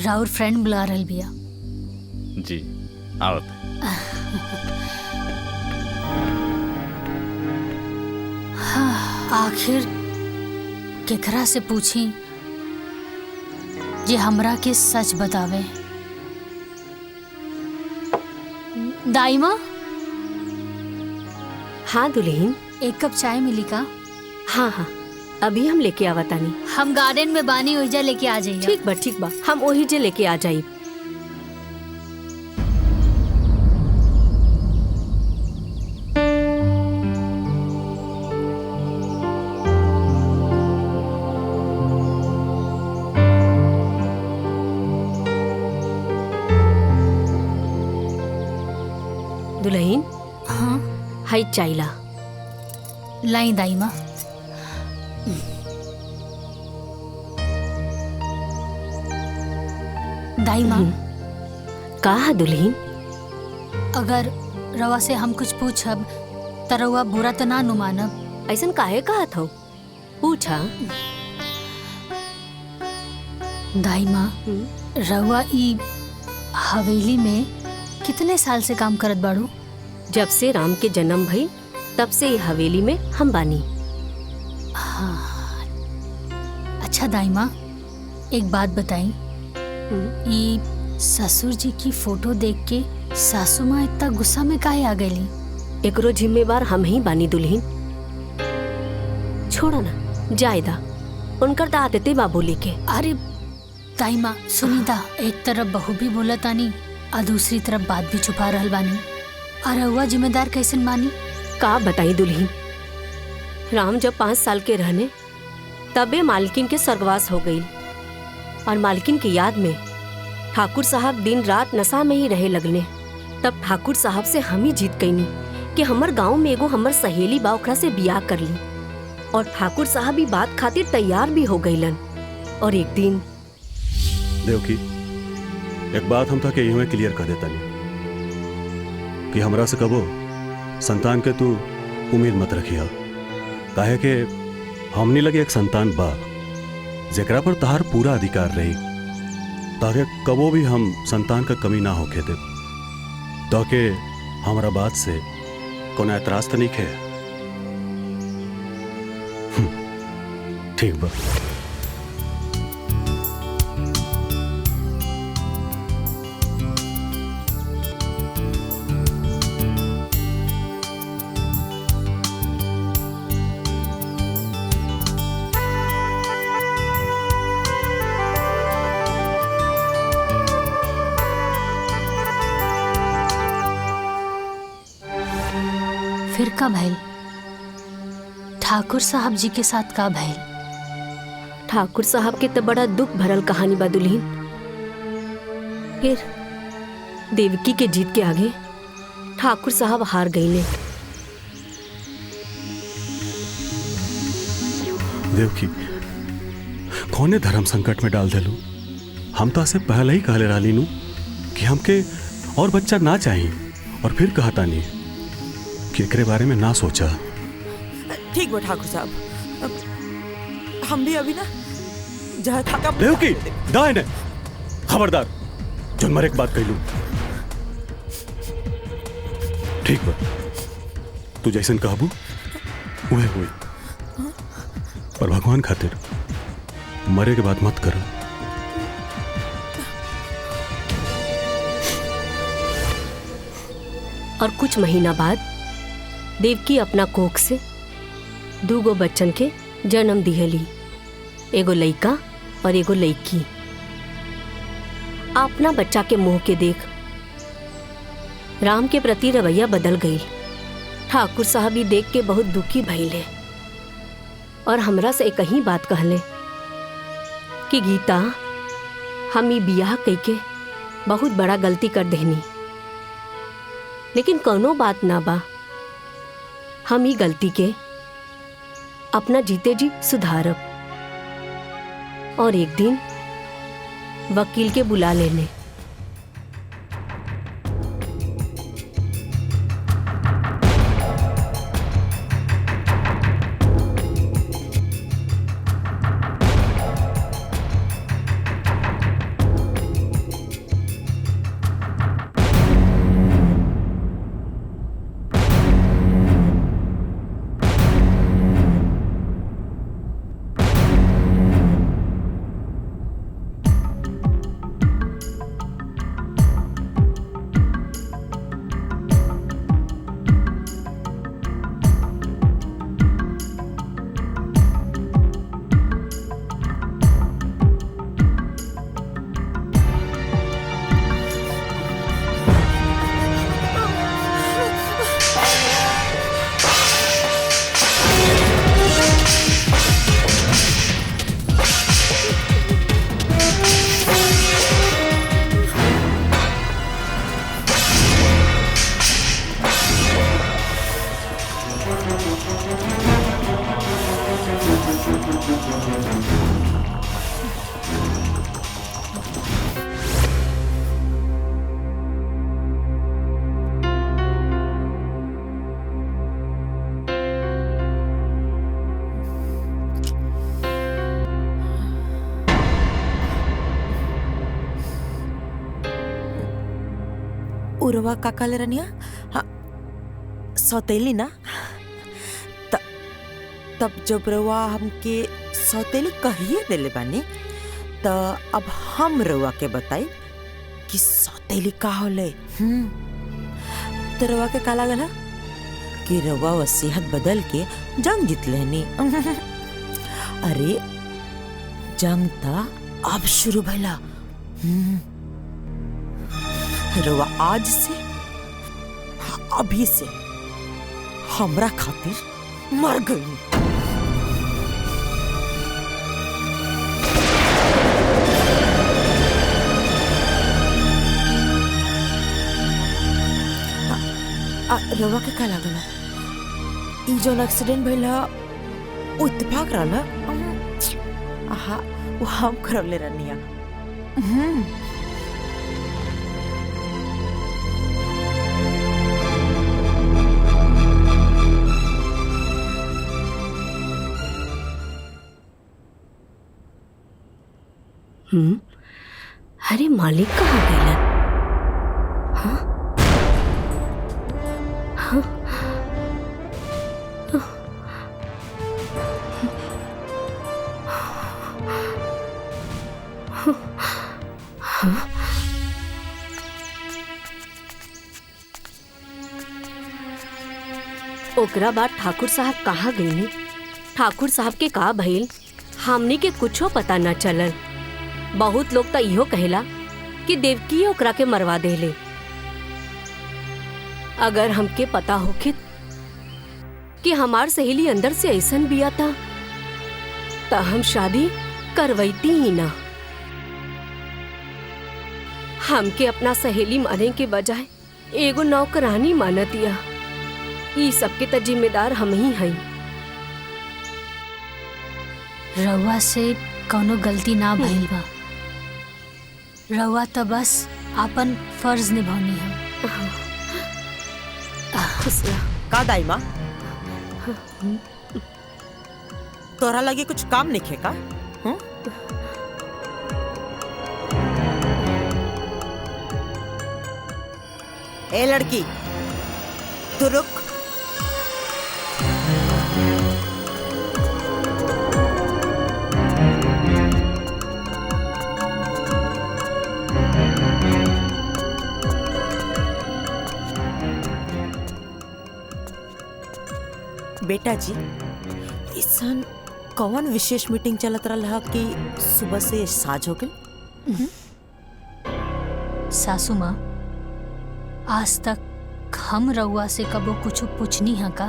राउर फ्रेंड बुला रहल बिया। जी आवत। हाँ, आखिर केकरा से पूछी जे हमरा के सच बतावे। दाइमा, हाँ दुल्हन। एक कप चाय मिली का? हाँ हाँ, अभी हम लेके आवतानी। हम गार्डन में बानी, ओहिजा लेके आ जाइए। ठीक बा, हम ओही जे लेके आ जाई। दुल्हन, हाँ हाय चाइला। लाई दाइमा। दाइमा, का दुल्हन? अगर रवा से हम कुछ पूछब त रवा बुरा तो ना नु मानब? ऐसन काहे कहत हो? पूछा। दाइमा, रवा ई हवेली में कितने साल से काम करत बाड़ू? जब से राम के जन्म भई तब से ये हवेली में हम बानी। हाँ। अच्छा दाइमा, एक बात बताई, ये ससुर जी की फोटो देख के सासू माँ इतना गुस्सा में काहे आ गई? एकरो जिम्मेवार हम ही बानी दुल्हन। छोड़ा ना, जायदा उनकर तो आदते बा बोले के। अरे दाइमा सुनीता, एक तरफ बहू भी बोलतानी और दूसरी तरफ बात भी छुपा रहल बानी। और हुआ जिम्मेदार कैसन मानी? का बताई दुल्हन, राम जब 5 साल के रहने तबे मालकिन के स्वर्गवास हो गई और मालकिन की याद में ठाकुर साहब दिन रात नशा में ही रहे लगने। तब ठाकुर साहब से हम ही जीत गईनी कि हमर गांव में एगो हमर सहेली बा, ओकरा से बियाह कर ली। और ठाकुर साहब भी बात खातिर तैयार भी हो गईलन। और एक दिन देवकी, एक बात हम था कि यूं क्लियर कर देता नहीं कि हमरा से कबो संतान के तू उम्मीद मत रखिया। काहे के हमनी लगे एक संतान बा जेकरा पर तहार पूरा अधिकार रही, ताकि कबो भी हम संतान का कमी ना होके दे। ताकि हमरा बात से कोनो एतराज तो नहीं है? ठीक बा। फिर का भइल? ठाकुर साहब जी के साथ का भइल? ठाकुर साहब के तो बड़ा दुख भरल कहानी बा दुल्हन। फिर देवकी के जीत के आगे ठाकुर साहब हार गईले। देवकी, कौने धर्म संकट में डाल देलू? हम तो ऐसे पहले ही कहले रहली नु कि हमके और बच्चा ना चाहिए, और फिर कहता नहीं कि एकरे बारे में ना सोचा। ठीक बा ठाकुर साहब, हम भी अभी ना जहाँ था देवकी, दाएं ने खबरदार, जन मरे एक बात कहलू। ठीक बा, तू जैसन कहबू उहे हुई, पर भगवान खातिर मरे के बाद मत करो। और कुछ महीना बाद देवकी अपना कोख से 2 बच्चन के जन्म दिहली, एगो लइका और एगो लइकी। अपना बच्चा के मुंह के देख राम के प्रति रवैया बदल गई। ठाकुर साहब भी देख के बहुत दुखी भइले और हमरा से एक ही बात कहले कि गीता, हम ई बियाह कइके बहुत बड़ा गलती कर देनी, लेकिन कोनो बात ना बा, हम ई गलती के अपना जीते जी सुधारब। और एक दिन वकील के बुला लेने। उरवा काका ले रनिया हाँ सौतेली ना तब जब रवा हमके सौतेली कहिए देले बानी त अब हम रवा के बताई कि सौतेली का होले। तो रवा के का लागल कि रवा वसीयत बदल के जंग जीत लेनी। अरे जंग ता अब शुरू भइला। रवा आज से अभी से हमरा खातिर मर गई। रवा के का लागला ई जो एक्सीडेंट भइला वो इत्तेफाक रहला। आहा वो हम करले रनिया। अरे मालिक कहाँ गइलन? हाँ हाँ ओकरा बाद ठाकुर साहब कहाँ गईले? ठाकुर साहब के का भइल हमनी के कुछो पता न चलल। बहुत लोग तो इहो कहेला कि देवकी ओकरा के मरवा देले। अगर हमके पता होखित कि हमार सहेली अंदर से ऐसन बिया था तो हम शादी करवैती ही ना। हमके अपना सहेली माने के बजाय एगो नौकरानी मानतिया। ई सबके तो जिम्मेदार हम ही हई। रउआ से कौनो गलती ना भइल बा। रउआ तो बस आपन फर्ज निभानी है। का दाई माँ तोरा लगे कुछ काम नहीं खेका? ए लड़की तू रुक। बेटा जी ऐसन कौन विशेष मीटिंग चलत रहा कि सुबह से साझ हो गई? सासू माँ आज तक हम रउआ से कबो कुछ पूछनी है का?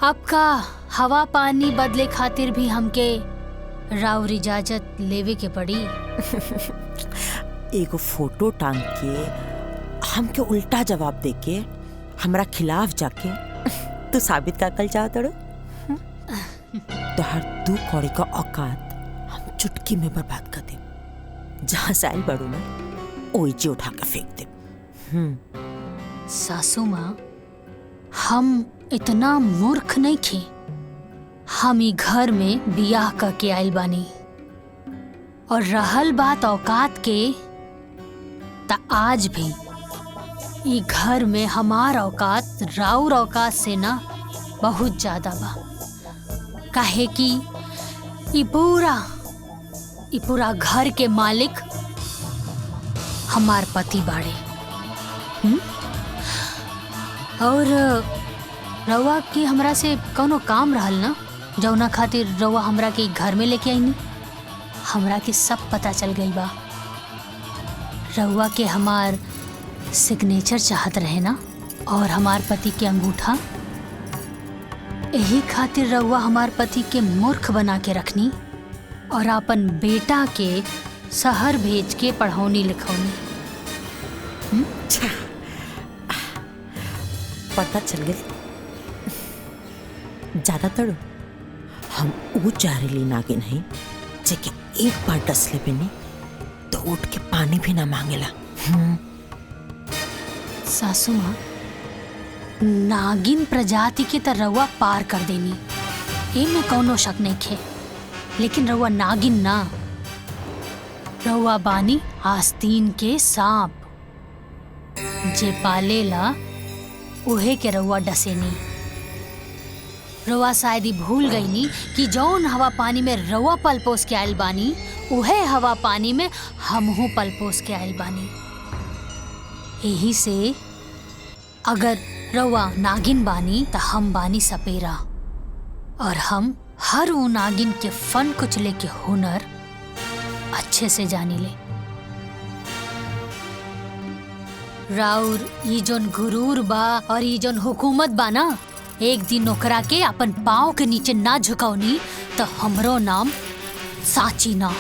आपका हवा पानी बदले खातिर भी हमके राउर इजाजत लेवे के पड़ी। एगो फोटो टांग के हमके उल्टा जवाब देके हमरा खिलाफ जाके तू साबित का कल चाहत रो? तो हर दू कौड़ी का औकात हम चुटकी में बर्बाद कर दे। जहाँ से आइल बड़ू ना ओइजे उठा के फेंक दे। सासू माँ हम इतना मूर्ख नहीं थे। हम ही घर में बियाह करके आइल बानी और रहल बात औकात के ता आज भी ई घर में हमार औकात राउर औकात से ना बहुत ज्यादा बा। काहे कि ई पूरा घर के मालिक हमार पति बाड़े। और रउआ की हमरा से कौनो काम रहल ना जौना खातिर रउआ हमरा के घर में लेके आईनी। हमरा के सब पता चल गई बा। रउआ के हमार सिग्नेचर चाहत रहे ना और हमार पति के अंगूठा। यही खातिर रउआ हमार पति के मूर्ख बना के रखनी और अपन बेटा के शहर भेज के पढ़ौनी लिखौनी। पता चल गई। ज्यादातर हम ऊ जहरीली नागिन नहीं जेके एक बार डसले पे नहीं तो उठ के पानी भी ना मांगेला। सासू माँ नागिन प्रजाति के तर रउआ पार कर देनी, एमे कौनो शक नहीं खे। लेकिन रउआ नागिन ना, रउआ बानी आस्तीन के सांप। जे पालेला उहे के रउआ डसेनी। रउआ शायद ही भूल गईनी कि जौन हवा पानी में रउआ पल पोस के आयल बानी उहे हवा पानी में हमहू पल पोस के आयल बानी। यही से अगर रउआ नागिन बानी त हम बानी सपेरा, और हम हर वो नागिन के फन कुचले के हुनर अच्छे से जानी ले। राउर ये जोन गुरूर बा और ये जोन हुकूमत बा ना, एक दिन ओकरा के अपन पाँव के नीचे ना झुकावनी तो हमरो नाम साची ना।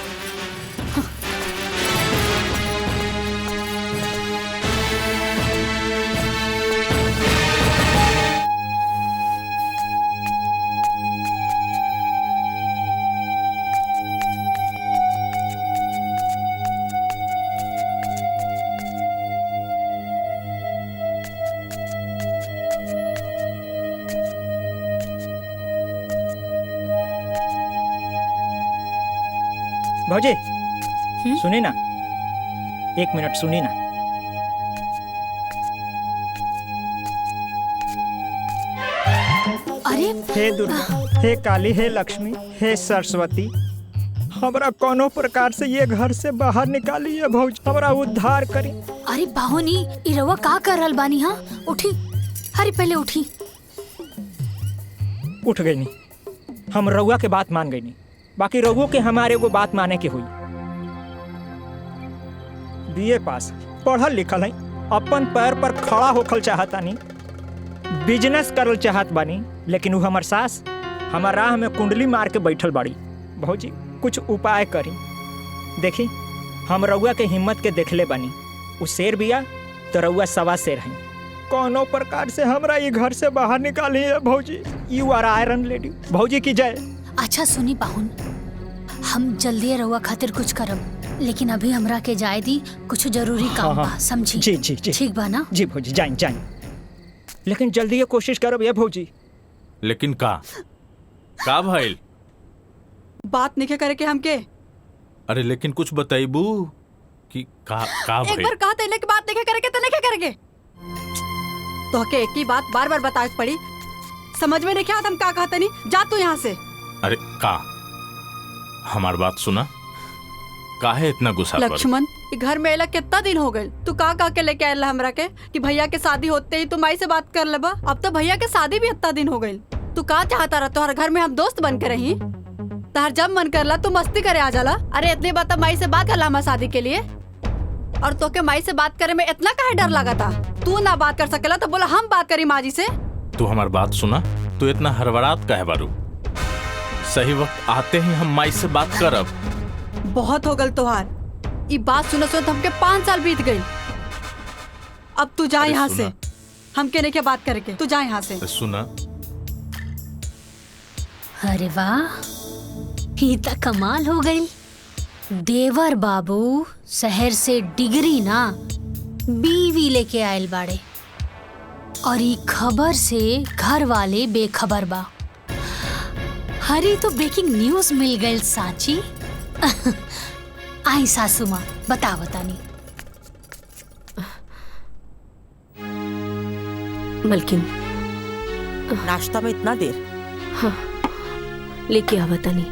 भौजी सुनी ना, 1 मिनट सुनी ना। अरे हे दुर्गा, हे काली, हे लक्ष्मी, हे सरस्वती, हमरा कोनो प्रकार से ये घर से बाहर निकालिए भौजी, हमरा उद्धार करी। अरे बाहुनी, ई रउआ का कर रहल बानी? हाँ उठी, अरे पहले उठी। उठ गई नहीं, हम रउआ के बात मान गई नहीं, बाकी रउओ के हमारे वो बात माने के हुई। बीए पास, पढ़ल लिखल है, अपन पैर पर खड़ा होखल चाहता नहीं, बिजनेस करल चाहत बानी, लेकिन वो हमार सास हमार राह में कुंडली मार के बैठल बाड़ी। भौजी कुछ उपाय करी। देखी हम रउआ के हिम्मत के देखले बानी, वो शेर बिया तो रउआ सवा शेर है। कोनो प्रकार से हमरा ये घर से बाहर निकाली है भौजी। You are iron lady. भौजी की जय। अच्छा सुनी पाहुन, हम जल्दी रउआ खातिर कुछ करब, लेकिन अभी हमरा के जाए दी, कुछ जरूरी काम बा, समझी? जी जी जी ठीक बा ना? जी भौजी, जाइन जाइन, लेकिन जल्दी ये कोशिश करब ये भौजी। लेकिन का भइल? बात नहीं करे के हमके। अरे लेकिन कुछ बताइबू कि का एक भइल? बार कहा तेने की बात नहीं करे के, तो नहीं करे के। तो के एक ही बात बार बार बताए पड़ी, समझ में नहीं क्या हम का कहते नहीं। जा तू यहाँ से। अरे का हमार बात सुना, काहे इतना गुस्सा कर? लक्ष्मण, घर में अला कितना दिन हो गए, तू का के लेके आयल हमरा के कि भैया के शादी होते ही तू माई से बात कर लेबा। अब तो भैया के शादी भी इतना दिन हो गई, तू का चाहता रहा तोहर घर में हम दोस्त बन के रही? तहर जब मन करला तू मस्ती करे आ जाला। अरे इतनी बात माई से बात करला हमारे शादी के लिए, और तो के माई से बात करे में इतना काहे डर लगा था? तू ना बात कर सकेला तो बोला हम बात करी माँ जी से। तू हमार बात सुना, तू इतना हड़बड़ात काहे बारू? सही वक्त आते ही हम माई से बात करब। बहुत हो गल तोहार, ये बात सुनो सुनो हमके 5 साल बीत गई। अब तू जा यहाँ से, हम कहने के बात करके तू जा यहाँ से। सुना, अरे वाह, ये तो कमाल हो गई। देवर बाबू शहर से डिग्री ना बीवी लेके आयल बाड़े, और ये खबर से घर वाले बेखबर बा। हरी तो ब्रेकिंग न्यूज मिल गई साची। आई सासू माँ, बता बतानी। मलकिन, नाश्ता में इतना देर? हाँ, लेके आ बतानी।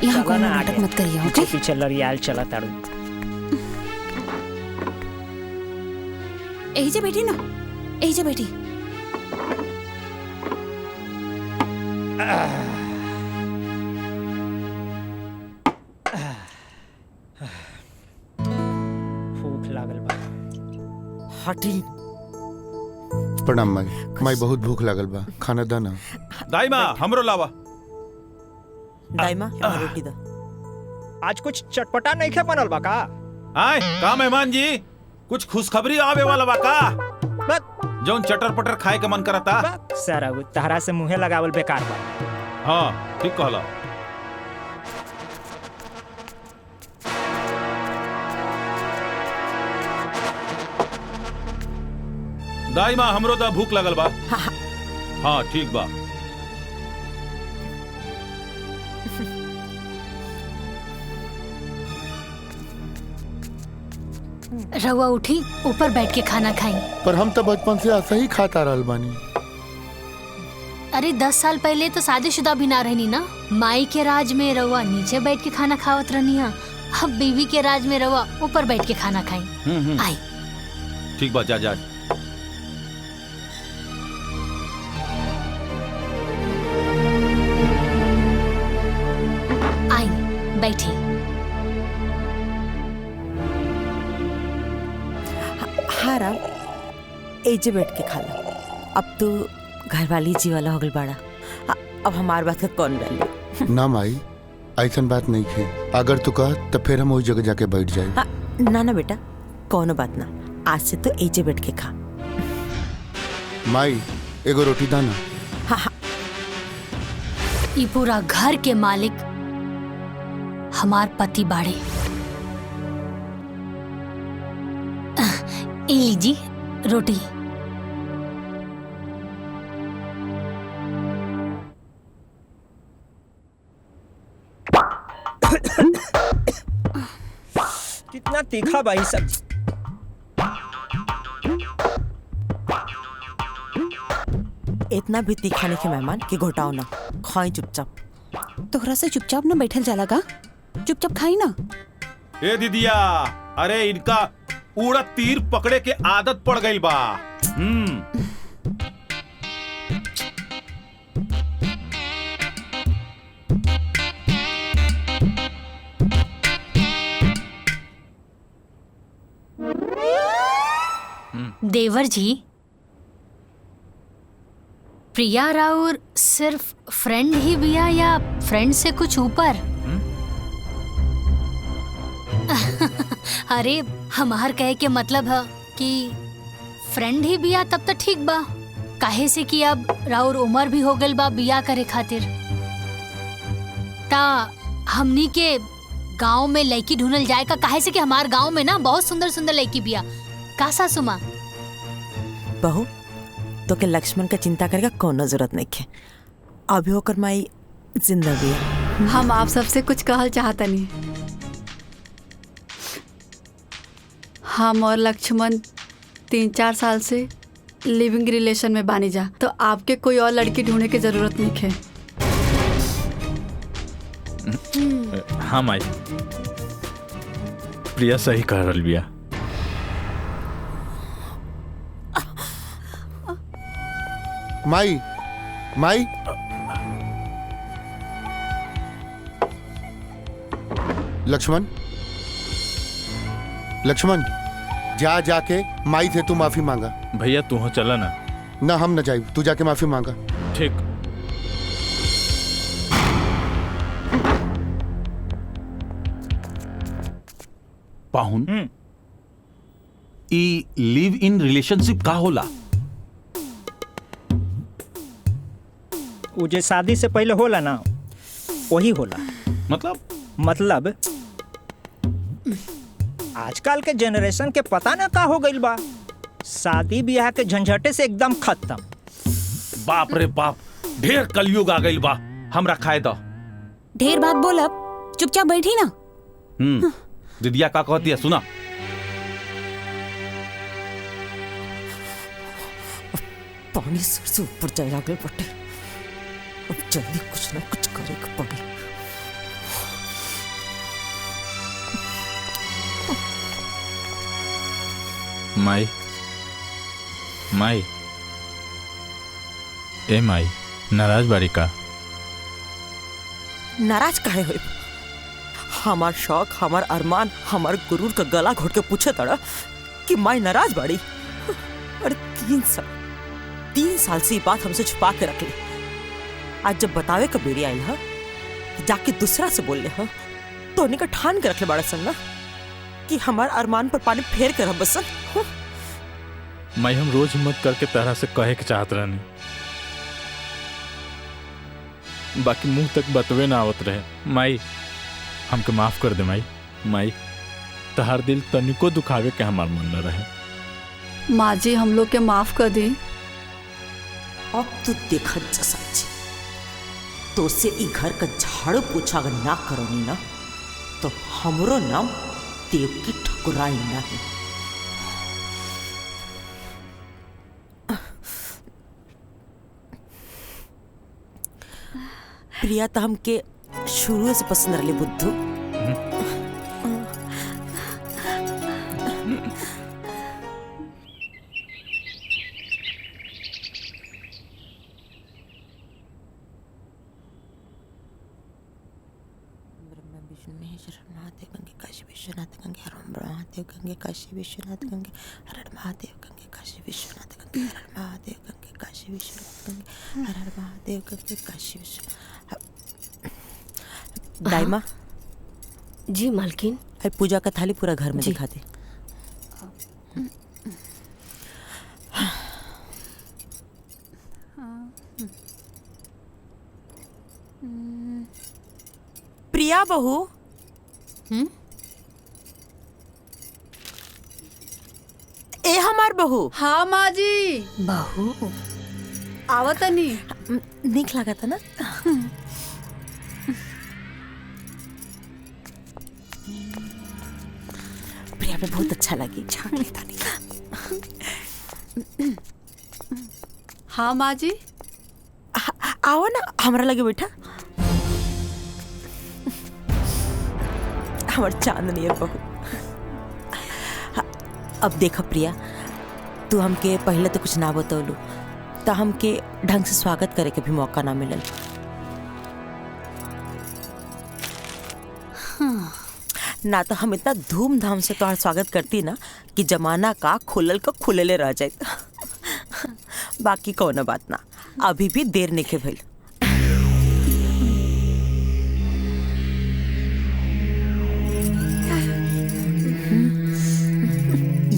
यहाँ कोई नाटक मत करिए, ओके? पीछे लड़ियाल चला ताड़ू। यही जे बैठी ना, यही जे बैठी। भूख लागल बा। हटी। प्रणाम माई। माई बहुत भूख लागल बा, खाना दा ना। दाई माँ हमरो लावा। दाई माँ रोटी दा। आज कुछ चटपटा नहीं खे बनल बा का? आए का मेहमान जी, कुछ खुशखबरी आवे वाला बा का? जौन चटर पटर खाए के मन करता। सारा वो तहरा से मुँहे लगावल बेकार बा। हाँ ठीक कहला। दाई माँ हमरो दा भूख लगल बा। हाँ ठीक बा। रहुआ उठी, ऊपर बैठ के खाना खाई। पर हम तो बचपन से ऐसा ही खाता रहल बानी। अरे 10 साल पहले तो शादीशुदा भी ना रहनी ना। माई के राज में रहुआ नीचे बैठ के खाना खावत रहनी है, अब बीवी के राज में रहुआ ऊपर बैठ के खाना खाई। आई ठीक बात, जा जा। आई बैठी। हाँ राम, एजे बैठ के खा लो। अब तू घरवाली जी वाला हो गल बाड़ा, अब हमार बात का कौन डाली? ना माई, ऐसन बात नहीं है। अगर तू कह तो फिर हम वही जगह जाके बैठ जाए। ना ना बेटा, कोनो बात ना, आज से तो एजे बैठ के खा। माई एगो रोटी दाना। हाँ हाँ। ये पूरा घर के मालिक हमार पति बाड़े। ए लीजी रोटी। कितना तीखा भाई सब्जी। इतना भी तीखा नहीं के मेहमान कि घोटाओ ना, खाई चुपचाप। तोहरा से चुपचाप ना बैठल जाला का, चुपचाप खाई ना। ए दीदिया, अरे इनका उड़द तीर पकड़े के आदत पड़ गई बा। देवर जी, प्रिया राउर सिर्फ फ्रेंड ही बिया या फ्रेंड से कुछ ऊपर? अरे हमार कहे के मतलब है कि फ्रेंड ही बिया तब तो ठीक बा, काहे से कि अब राउर उम्र भी हो गल बा बिया करे खातिर। ता हमनी के गांव में लड़की ढूंढल जाए का, काहे से कि हमार गांव में ना बहुत सुंदर सुंदर लड़की बिया। का सासू माँ? बहू तो के लक्ष्मण का चिंता करेगा कोनो जरूरत नहीं है, अभी होकर माई जिंदा भी है। हम आप सबसे कुछ कहल चाहता नहीं। हम और लक्ष्मण 3-4 साल से लिविंग रिलेशन में बानी जा, तो आपके कोई और लड़की ढूंढने की जरूरत नहीं है। हाँ माई, प्रिया सही कह रही बिया। माई माई लक्ष्मण लक्ष्मण, जा जाके माई से तू माफी मांगा। भैया तू हो चला ना। ना हम न जाए, तू जाके माफी मांगा। ठीक। पाहुन, ई लिव इन रिलेशनशिप का होला? वो जो शादी से पहले होला ना, वही होला। मतलब आजकल के जनरेशन के पता ना का हो गइल बा, शादी ब्याह के झंझटे से एकदम खत्म। बाप रे बाप, ढेर कलयुग आ गइल बा। हमरा खाए दो। ढेर बात बोलब, चुपचाप बैठी ना। दीदिया का कहती है सुना। पानी सर से ऊपर जाए लागल बटे, अब जल्दी कुछ ना कुछ करेगा पड़ी। माई माई, ए माई, नाराज बारी का? नाराज काहे होई? हमार शौक, हमार अरमान, हमार गुरूर का गला घोट के पूछे तड़ा कि माई नाराज बाड़ी। अरे 3 साल से ये बात हमसे छुपा के रख ली। आज जब बतावे का बेरी आयल है, जाके दूसरा से बोल ले है, तो उन्हें का ठान के रख ले बड़ा संगा कि हमार अरमान पर पानी फेर कर हम बसन। माई हम रोज हिम्मत करके तरह से कहे के चाहत रहनी, बाकी मुंह तक बतवे ना आवत रहे। माई हमके माफ कर दे माई। माई तहार दिल तनिको दुखावे के हमार मन न रहे। माँ जी हम लोग के माफ कर दी। अब तू देखत जा सच्ची, तो से ई घर का झाड़ू पोछा अगर ना करोनी ना, तो हमरो नाम देव की ठकुराई ना है। प्रिया तो हमके शुरू से पसंद रही बुद्धू। महादेव गंगे काशी विश्वनाथ गंगे हर महादेव गंगे काशी विश्वनाथ गंगे हर महादेव गंगे काशी विश्वनाथ गंगे हर महादेव गंगे काशी विश्वनाथ गंगे हर महादेव गंगे काशी विश्वनाथ। दाइमा। जी मालकिन। पूजा का थाली पूरा घर में दिखा दे। प्रिया बहू। ए हमार बहू। हाँ माँ जी। बहू आवत नहीं निक लगा था ना। प्रिया पे बहुत अच्छा लगी। झांक लेता नहीं। हाँ माँ जी। आओ ना हमारा लगे बैठा। हमार चांदनी है बहू। अब देखो प्रिया, तू हमके पहले तो कुछ ना बतौलू तो हमके ढंग से स्वागत करे के भी मौका ना मिलल। ना तो हम इतना धूमधाम से तोहर स्वागत करती ना कि जमाना का खुलल का खुलले रह जाए। बाकी कौन बात ना, अभी भी देर नहीं के भइल।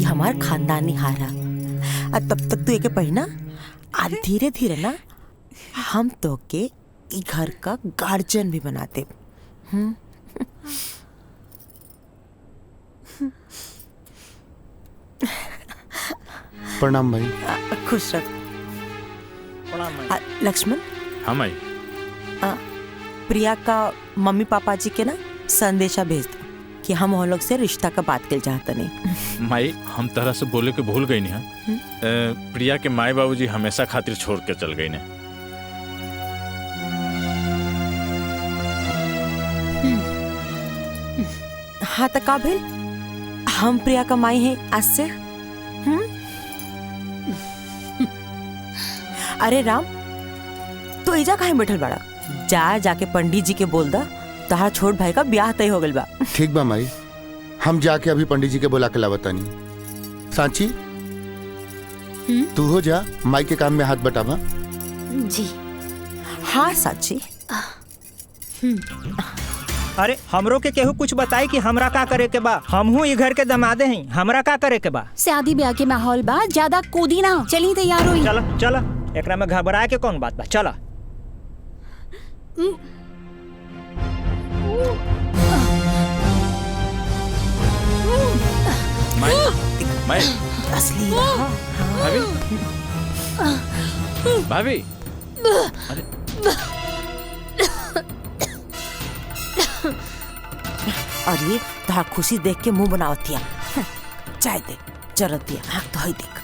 हमार खानदानी हारा। तब तक तू एक पढ़ना और धीरे धीरे ना हम तो के ई घर का गार्जियन भी बनाते। प्रणाम भाई। खुश रख। लक्ष्मण। हाँ माई। प्रिया का मम्मी पापा जी के ना संदेशा भेज दो कि हम हम लोग से रिश्ता का बात कर चाहते नहीं। माई हम तरह से बोले के भूल गई नहीं। प्रिया के माए बाबूजी हमेशा खातिर छोड़ के चल गई ने। हाँ तो का भेल, हम प्रिया का माई हैं आज से। अरे राम, तो एजा काहे बैठल बड़ा? जाके पंडित जी के बोल दा तहार छोट भाई का ब्याह तय हो गल बा। ठीक बा माई, हम जाके अभी पंडित जी के बोला के लावतानी। सांची तू हो जा, माई के काम में हाथ बटावा। जी हाँ सांची। अरे हमरो के केहू कुछ बताई कि हमरा का करे के बा। हमहू ई घर के दमादे हैं, हमरा का करे के बा। शादी ब्याह के माहौल बा, ज्यादा कूदी ना। चली तैयार हुई। चला चला, एकरा में घबराए के कौन बात बा। चला। माई असली भाभी। अरे और ये तहार खुशी देख के मुंह बनावतिया। चाय दे जरूरत दिया। हाँ तो हई देख,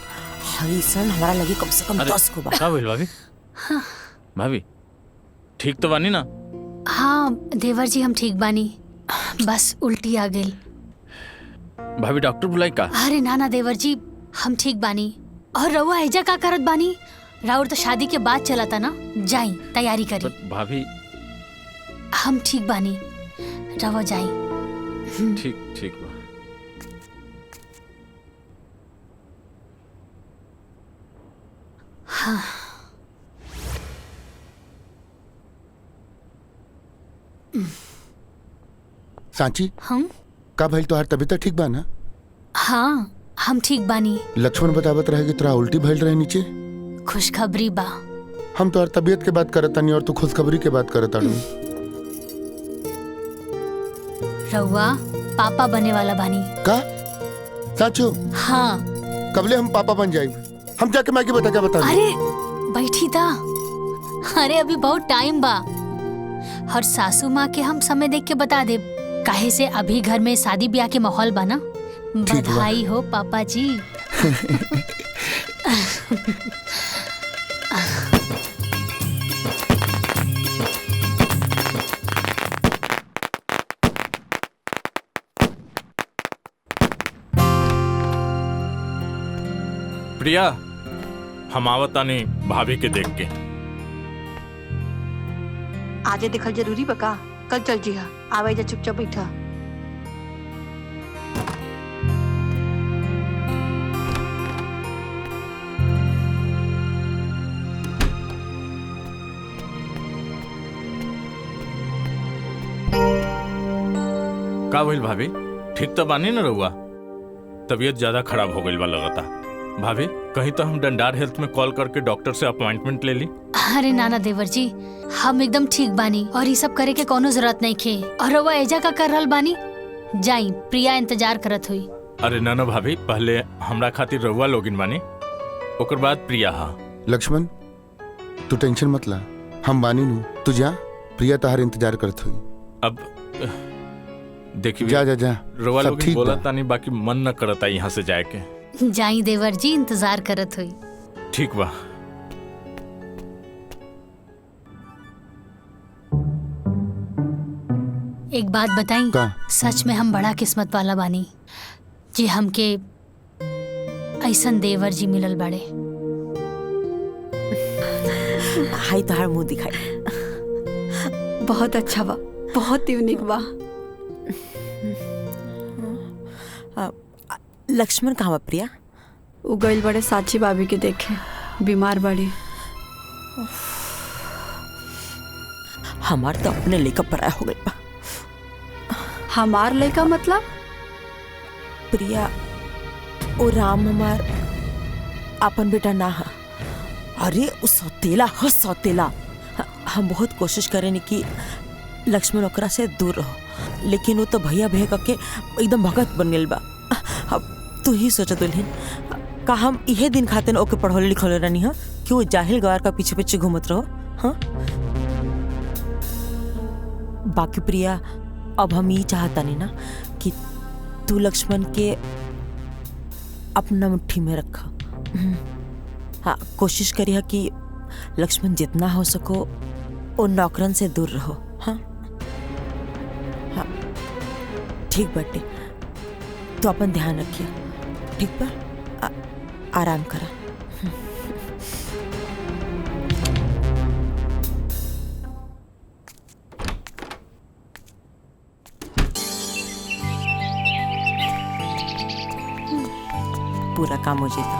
हई सन हमारा लगी कम से कम 10 को बा। का भइल भाभी? भाभी ठीक तो बानी ना? हाँ देवर जी हम ठीक बानी, बस उल्टी आ गई। भाभी डॉक्टर बुलाई का? अरे ना देवर जी हम ठीक बानी। और रउआ एजा का करत बानी? राउर तो शादी के बाद चला था ना, जाई तैयारी करी। भाभी हम ठीक बानी, रवा जाई। ठीक ठीक बा। हाँ। सांची हम का भइल, तोहार तबीयत ठीक बा ना? हाँ हम ठीक बानी। लक्ष्मण बतावत रहे कि तोरा उल्टी भइल रहे नीचे। खुशखबरी बा। हम तोहार तबीयत के बात करत तानी और तू खुशखबरी के बात करत तानी। रउआ पापा बने वाला बानी का? साचो? हाँ। कबले हम पापा बन जाए? हम जाके माँ के बता क्या बता? अरे बैठी था। अरे अभी बहुत टाइम बा। और सासू माँ के हम समय देख के बता दे, काहे से अभी घर में शादी ब्याह के माहौल बना। बधाई हो पापा जी। प्रिया, हम आवतानी भाभी के देख के। आजे देखल जरूरी बका, कल चल जिहा। आवे जा, चुपचाप बैठा। का भइल भाभी? ठीक तो बानी न रहुआ? तबीयत ज्यादा खराब हो गई बा लगता। भाभी कहीं तो हम डंडार हेल्थ में कॉल करके डॉक्टर से अपॉइंटमेंट ले ली। अरे नाना देवर जी, हम एकदम ठीक बानी और ये सब करे के कोनो जरूरत नहीं खे। और रउआ एजा का कर रहल बानी? जाई, प्रिया इंतजार करत हुई। अरे ना भाभी, पहले हमरा खातिर रहुआ लोगिन बानी, ओकर बाद प्रिया। हा लक्ष्मण, तू टेंशन मत ला, हम बानी नु। तू जा, प्रिया तहार इंतजार करत हुई। अब देखिए, जा जा जा, रउआ सब लोगिन ठीक बोला बा। तानी, बाकी मन न करता यहाँ से जाए के। जाई देवर जी, इंतजार करत हुई। ठीक बा। एक बात बताई, सच में हम बड़ा किस्मत वाला बानी जी, हमके ऐसन देवर जी मिलल बड़े। हाय तोहार मुंह दिखाई। बहुत अच्छा बा, बहुत यूनिक बा। लक्ष्मण कहाँ बा प्रिया? उ गइल बड़े साची भाभी के देखे, बीमार बड़ी। हमार तो अपने लेकर पराया हो गई बा। हमार लड़का मतलब? प्रिया, ओ राम हमार अपन बेटा ना हा। अरे उ सौतेला ह, सौतेला। हम बहुत कोशिश करें कि लक्ष्मण ओकरा से दूर रहो, लेकिन वो तो भैया भैया करके एकदम भगत बन गइल बा। अब तू ही सोच दुल्हन, का हम इहे दिन खातिर ओके पढ़ौले लिखौले रहनी हा कि वो जाहिल गवार का पीछे पीछे घूमत रहो? हाँ, बाकी प्रिया, अब हम ये चाहता नहीं ना कि तू लक्ष्मण के अपना मुट्ठी में रखा। हाँ, कोशिश करिए कि लक्ष्मण जितना हो सको वो नौकरन से दूर रहो। हाँ हाँ, ठीक बाटे। तो अपन ध्यान रखिए, ठीक बा? आराम करा। पूरा काम हो जाएगा।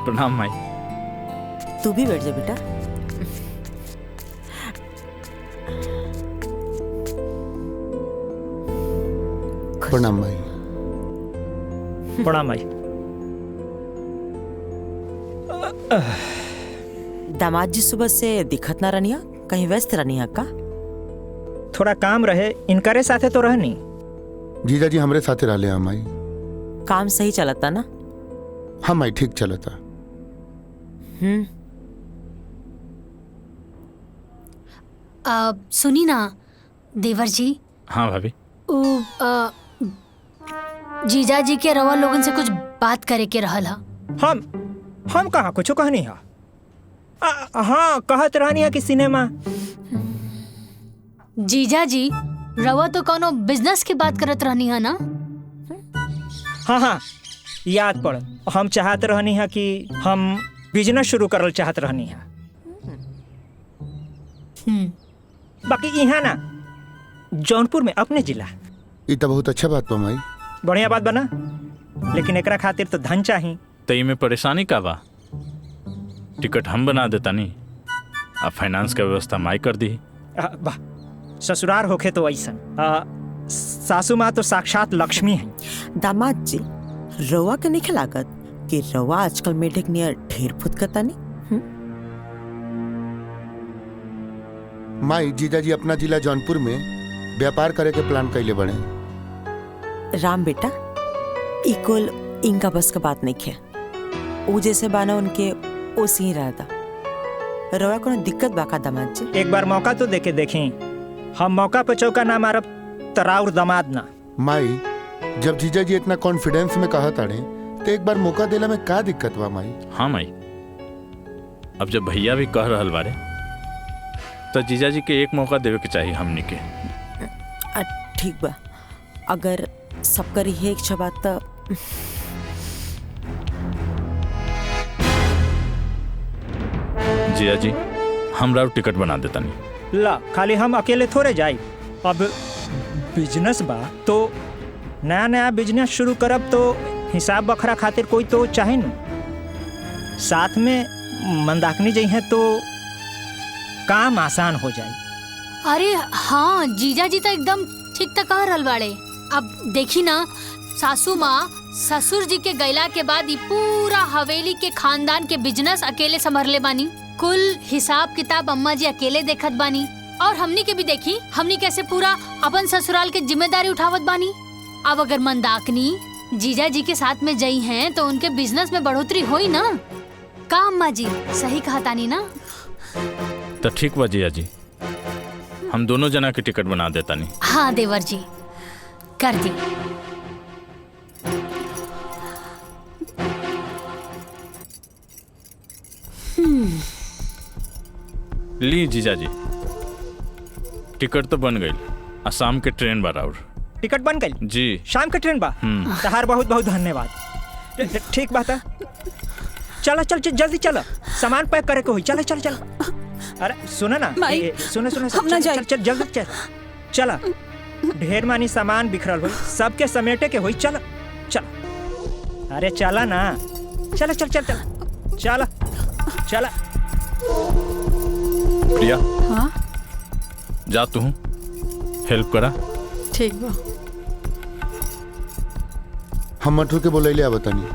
प्रणाम माई। तू भी बैठ जा बेटा। प्रणाम भाई। प्रणाम भाई। दामाद जी सुबह से दिखत ना रनिया, कहीं व्यस्त रनिया का? थोड़ा काम रहे, इनकरे साथे तो रहनी। जीजा जी हमरे साथे रहले हम आई। काम सही चलता ना? हम आई ठीक चलता। सुनी ना देवर जी। हाँ भाभी। जीजा जी के रवा लोगन से कुछ बात करे के रहल हा। हम कहाँ कुछ कहनी हा। हाँ, कहत रहनी है कि सिनेमा। जीजा जी, रवा तो कोनो बिजनेस की बात करत रहनी है ना? हाँ हाँ, याद पड़। हम चाहत रहनी है कि हम बिजनेस शुरू करल चाहत रहनी है। बाकी यहाँ ना जौनपुर में अपने जिला। ये तो बहुत अच्छा बात बा माई। बढ़िया बात बना, लेकिन एकरा खातिर तो धन चाहिए। तई में परेशानी का बा? टिकट हम बना देता नहीं, अब फाइनेंस का व्यवस्था माई कर दी। वाह, ससुराल होके तो ऐसा। सासू माँ तो साक्षात लक्ष्मी है। दामाद जी, रवा के नहीं लागत कि रवा आजकल मेढक नियर ढेर फुदकता नहीं? माई, जीजा जी अपना जिला जौनपुर में व्यापार करे के प्लान कैले बड़े। राम बेटा, इकुल इनका बस का बात नहीं किया। वो जैसे बाना उनके ओसी ही रहता। रवा को दिक्कत बाका दामाद जी? एक बार मौका तो देके देखें। हम मौका पे चौका ना मारब तराउर दामाद ना। माई, जब जीजा जी इतना कॉन्फिडेंस में कहा ताड़े तो एक बार मौका देला में का दिक्कत बा माई? हाँ माई, अब जब भैया भी कह रहल बारे तो जीजा जी के एक मौका देवे के चाहिए हमनी के। ठीक बा, अगर सब करी है इच्छा बात तो जिया जी हमरा टिकट बना देता नहीं। ला खाली हम अकेले थोड़े जाई। अब बिजनेस बा तो नया नया बिजनेस शुरू करब तो हिसाब बखरा खातिर कोई तो चाहे न। साथ में मंदाकिनी जी हैं तो काम आसान हो जाए। अरे हाँ जीजा जी तो एकदम ठीक तक कह रहल बाड़े। अब देखी ना सासू माँ ससुर जी के गैला के बाद ये पूरा हवेली के खानदान के बिजनेस अकेले संभरले बानी। कुल हिसाब किताब अम्मा जी अकेले देखत बानी और हमनी के भी देखी हमनी कैसे पूरा अपन ससुराल के जिम्मेदारी उठावत बानी। अब अगर मंदाकिनी जीजा जी के साथ में जई हैं तो उनके बिजनेस में बढ़ोतरी होई ना। का अम्मा जी सही कहा तानी ना? तो ठीक बा जिया जी, हम दोनों जना के टिकट बना देता नहीं। हाँ देवर जी कर दी। ली जीजा जी, टिकट तो बन गई। असम के ट्रेन बा और टिकट बन गई जी। शाम के ट्रेन बा। तहार बहुत बहुत धन्यवाद। ठीक बात है। चलो चल जल्दी चलो, सामान पैक करे को हुई। चलो चलो चलो। अरे सुनो ना, सुनो सुनो चल चल जल्दी चल। चला ढेर मानी सामान बिखरल हुई, सबके समेटे के हुई। चलो चलो। अरे चला ना, चलो चल चल चल चला चला। प्रिया हाँ जा तू हेल्प करा। ठीक बा। हम मटरू के बोले लिया बतानी।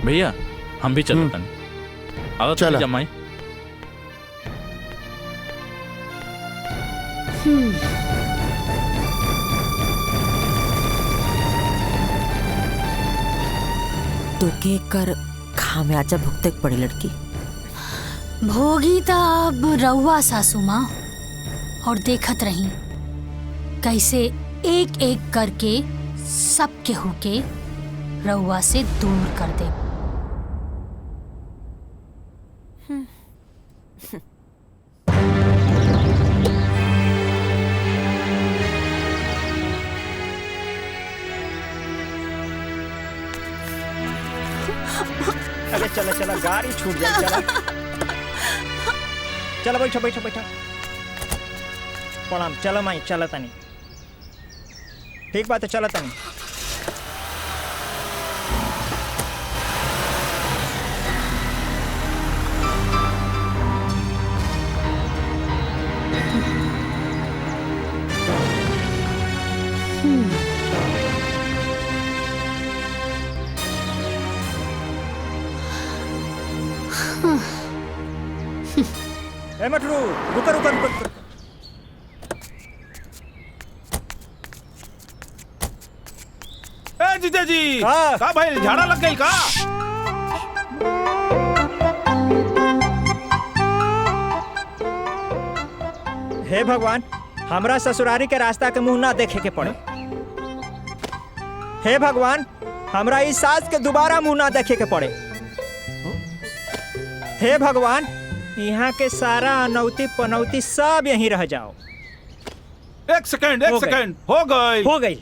भैया हम भी चलता नहीं। आओ चला जमाई। तो के कर खामियाजा भुगते पड़े लड़की। भोगी तो अब रहुआ सासू माँ, और देखत रही कैसे एक एक करके सब के होके रहुआ से दूर कर दे। अरे चला चला गाड़ी छूट जाए। चला चलो बैठो बैठो बैठो। प्रणाम। चलो माई चला तनी। ठीक बात है चला तनी। ए मटरू रुको रुको रुको रुको। ए जीजा जी का भाई झाड़ा लग गई का? हे भगवान, हमरा ससुरारी के रास्ता के मुंह ना देखे के पड़े। हे भगवान, हमरा इस सास के दोबारा मुंह ना देखे के पड़े। हे भगवान, यहाँ के सारा अनौती पनौती सब यहीं रह जाओ। एक सेकंड हो गई।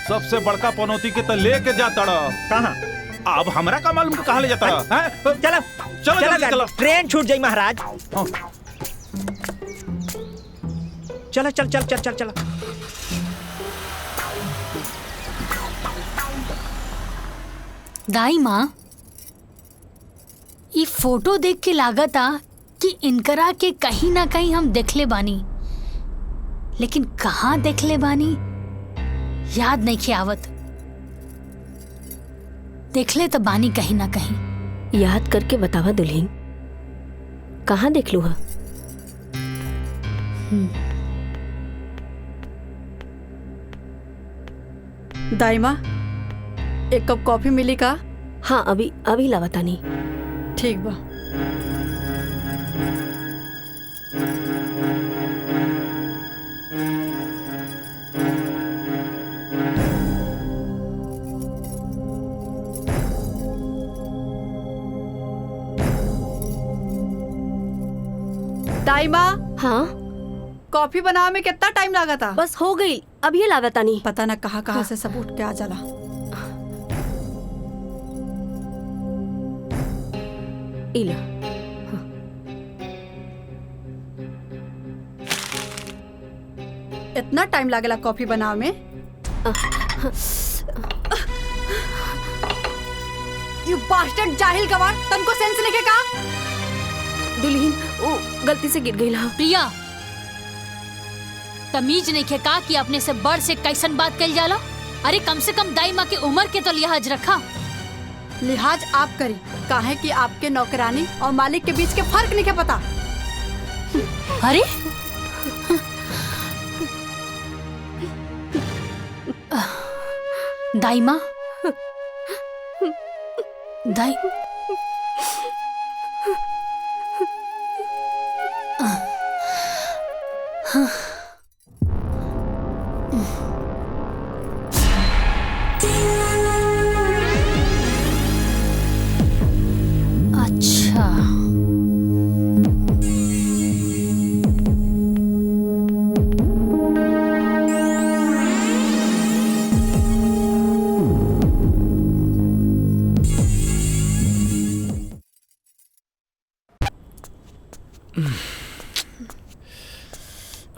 सबसे बड़का पनौती के तो लेके जाता कहाँ? अब हमरा का मालूम कहाँ ले जाता है? चलो चलो चलो चलो ट्रेन छूट जाई महाराज। चलो चल चल चल चल चलो। दाई माँ, ये फोटो देख के लागता कि इनकरा के कहीं ना कहीं हम देखले बानी, लेकिन कहाँ देखले बानी याद नहीं के आवत। देखले तो बानी कहीं ना कहीं। याद करके बतावा दुल्हन, कहाँ देख लू? दाई माँ, एक कप कॉफी मिली का? हाँ अभी अभी लावतानी। ठीक बा। दाई माँ, हाँ कॉफी बनावे में कितना टाइम लगा था? बस हो गई, अब ये लागता नहीं। पता न कहाँ से सब उठ के आ जाला। इला इतना टाइम लागेला कॉफी बनावे में? यू बास्टर्ड जाहिल गवार, तनको सेंस नहीं के का? दुल्हन ओ गलती से गिर गई। प्रिया, तमीज नहीं का कि अपने से बड़ से कैसन बात कल जाला? अरे कम से कम दाई माँ की उम्र के तो लिहाज रखा। लिहाज आप करी, काहे कि आपके नौकरानी और मालिक के बीच के फर्क नहीं के पता। अरे दाई माँ, दाई अच्छा,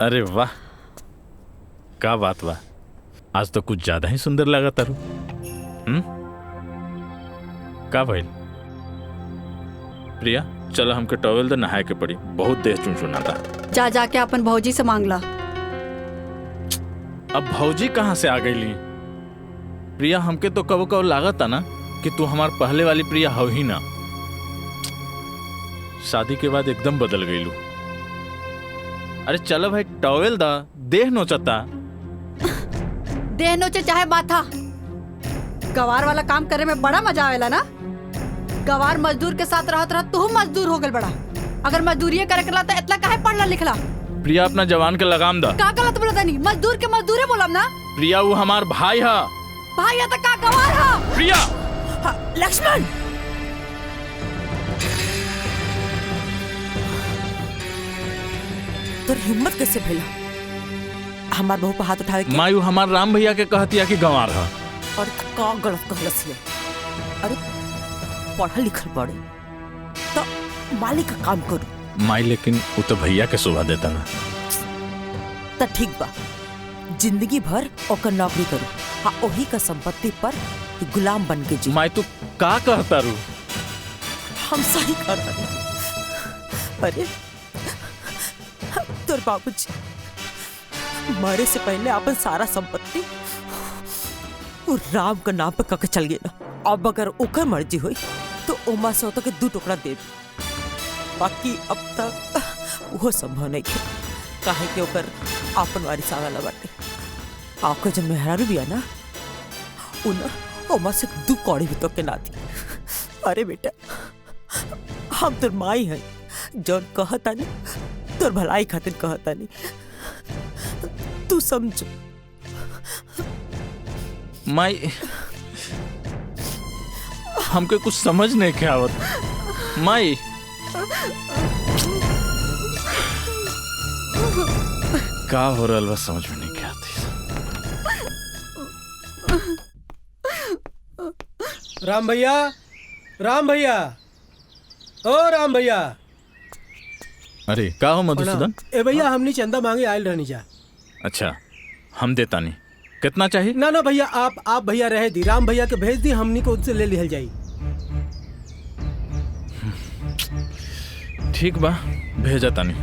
अरे वाह, क्या बात बा, आज तो कुछ ज्यादा ही सुंदर लगा तारू। का भइल? प्रिया चलो हमके टॉवेल दे, नहाए के पड़ी, बहुत देर चुनचुनाता। जा जाके अपन भौजी से मांगला। अब भौजी कहाँ से आ गई ली? प्रिया हमके तो कबो कबो लागत ना कि तू हमार पहले वाली प्रिया हो ही ना। शादी के बाद एकदम बदल गई लू। अरे चलो भाई टॉवेल दा, देह नोचता। देह नोचे चाहे माथा, गवार वाला काम करे में बड़ा मजा आवेला ना। गवार मजदूर के साथ रहत रहत तू मजदूर हो गल बड़ा। अगर मजदूरी करे करला तो इतना काहे पढ़ला लिखला? प्रिया अपना जवान के लगाम दा। का गलत बोलता नहीं, मजदूर के मजदूरे बोलम ना। प्रिया वो हमार भाई हा। भाई है तो का गवार हा? प्रिया लक्ष्मण, तोर हिम्मत कैसे भइला हमार बहू पर हाथ उठावे के? मायू हमार राम भैया के कहतिया कि गंवार हा। और का गलत कहलस है? अरे पढ़ल लिखल पड़े तो मालिक का काम करू। माई लेकिन वो तो भैया के शोभा देता ना। तो ठीक बा, जिंदगी भर ओकर नौकरी करू, हाँ ओही का संपत्ति पर गुलाम बन के जी। माई तू का कहता रू? हम सही कर रहे। अरे तोर बाबूजी मरे से पहले अपन सारा संपत्ति वो राम का नाम पे कके चल गए ना। अब अगर ओकर मर्जी हुई तो ओमा से होता के 2 टुकड़ा दे, बाकी अब तक वो संभव नहीं है। काहे कि ओकर आपन वारिस आवाला बाटे। आपका जब मेहरारू भी है ना, उन ओमा से 2 कौड़ी भी तो के ना दी। अरे बेटा, हम तोर माई है, जौन कहता नहीं तोर भलाई खातिर कहता नहीं, तू समझ। माई हमके कुछ समझ नहीं के आवत। माई का हो रहा बस समझ में नहीं के आती। राम भैया, राम भैया, ओ राम भैया। अरे का हो मधुसूदन? ए भैया, हमनी चंदा मांगे आयल रहनी जा। अच्छा हम देता नहीं, कितना चाहिए? ना ना भैया, आप भैया रहे दी, राम भैया के भेज दी, हमनी को उससे ले लिहल जाई। ठीक बा, भेजा तानी।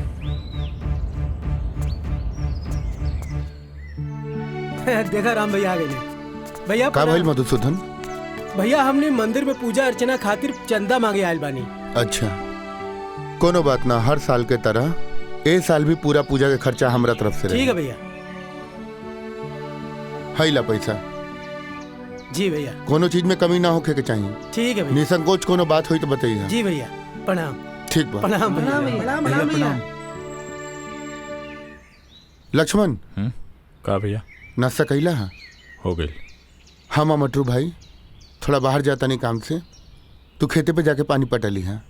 देखा राम भैया आ गए। भैया का भइल मधुसूदन? भैया हमने मंदिर में पूजा अर्चना खातिर चंदा मांगे आयल बानी। अच्छा, कोनो बात ना, हर साल के तरह ए साल भी पूरा पूजा के खर्चा हमरा तरफ से ठीक है भैया। है ला पैसा। जी भैया। कोनो चीज में कमी ना होके के चाहिए। ठीक है भैया। निसंकोच कोनो बात हुई तो बताइए। जी भैया, प्रणाम। ठीक बा। प्रणाम भैया। लक्ष्मण, का भैया? नाश्ता कैला है? हो गई। हम मटरू भाई थोड़ा बाहर जाता नहीं काम से, तू खेते पे जाके पानी पटा ली है।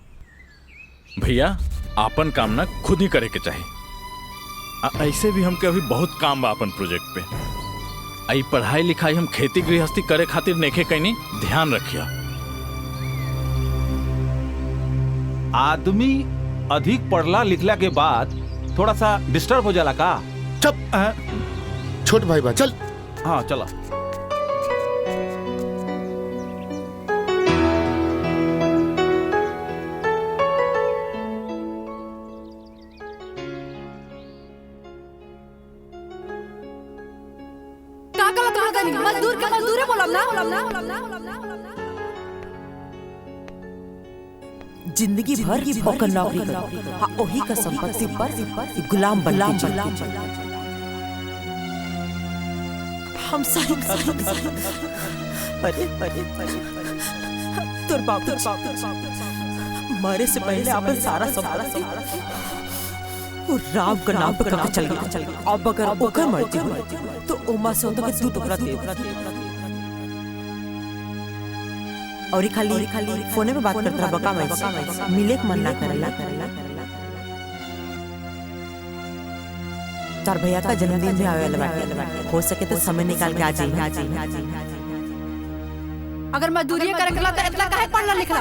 भैया आपन काम ना खुद ही करे के चाहिए। ऐसे भी हमके अभी बहुत काम बा अपन प्रोजेक्ट पे। आई पढ़ाई लिखाई हम खेती गृहस्थी करे खातिर नेखे कहीं ध्यान रखिया। आदमी अधिक पढ़ला लिखला के बाद थोड़ा सा डिस्टर्ब हो जाला का। चुप छोट भाई बा चल। हाँ चला। मजदूर बोलम ना। जिंदगी भर की ओकर नौकरी कर, हाँ ओही का संपत्ति पर गुलाम बन के हम सही अरे तोर बाप मरे से पहले अपन सारा संपत्ति वो राम का नाम पे करके चल गया। अब अगर ओकर मर्जी हो तो उमा से के तू टुकड़ा दे और खाली फोने में बात करता रहा बका मैं मिले के मन ना करेला। तार भैया का जन्मदिन भी आवे वाला बाटे, हो सके तो समय निकाल के आ जाइए। अगर मजदूरी करे कला तो इतना काहे पढ़ना लिखला।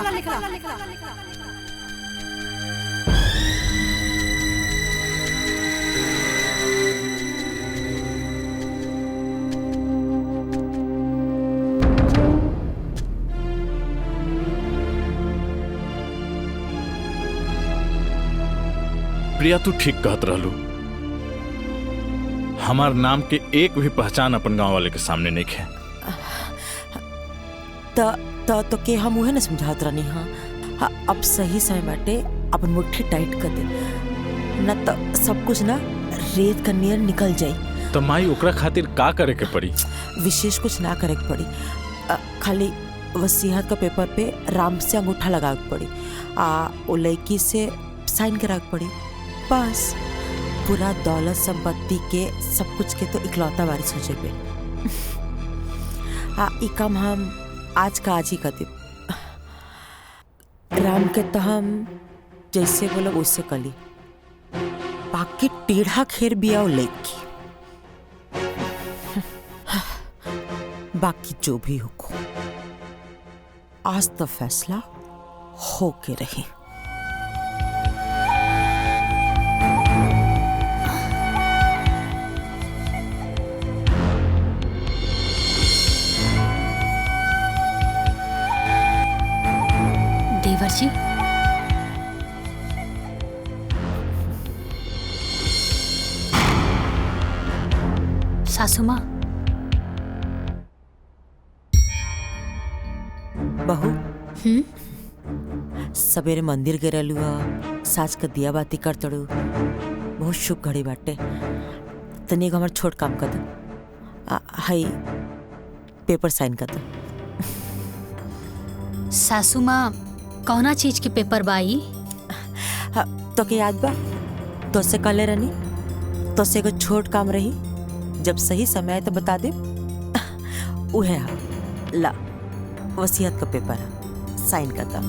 प्रिया तू ठीक कहत रहलू। हमार नाम के एक भी पहचान अपन गांव वाले के सामने नहीं है। तो के हम उहे न समझात रहनी। हाँ अब सही समय बाटे अपन मुट्ठी टाइट कर दे, न तो सब कुछ ना रेत का नियर निकल जाई। तो माई ओकरा खातिर का करे के पड़ी? विशेष कुछ ना करे के पड़ी, खाली वसीयत का पेपर पे राम से अंगूठा लगा के पड़ी, वो लड़की से साइन करा के पड़ी। बस पूरा दौलत संपत्ति के सब कुछ के तो इकलौता वारिस हो जाए। ई काम हम आज का आज ही कर दे। राम के तो हम जैसे बोलो उससे कली, बाकी टेढ़ा खेर बिया लेकी। बाकी जो भी हो आज तो फैसला हो के रही। देवर जी सासू माँ बहू सवेरे मंदिर गिरलू साज का दिया बाती कर तड़ू। बहुत शुभ घड़ी बाटे, तनी हमार छोट काम कर दो। हाई पेपर साइन कर दो। सासू माँ कौना चीज के पेपर बाई? तो के याद बा तो से कले रहनी, तो से को छोट काम रही, जब सही समय आए तो बता दे। उहे ला वसीयत का पेपर साइन कर दो।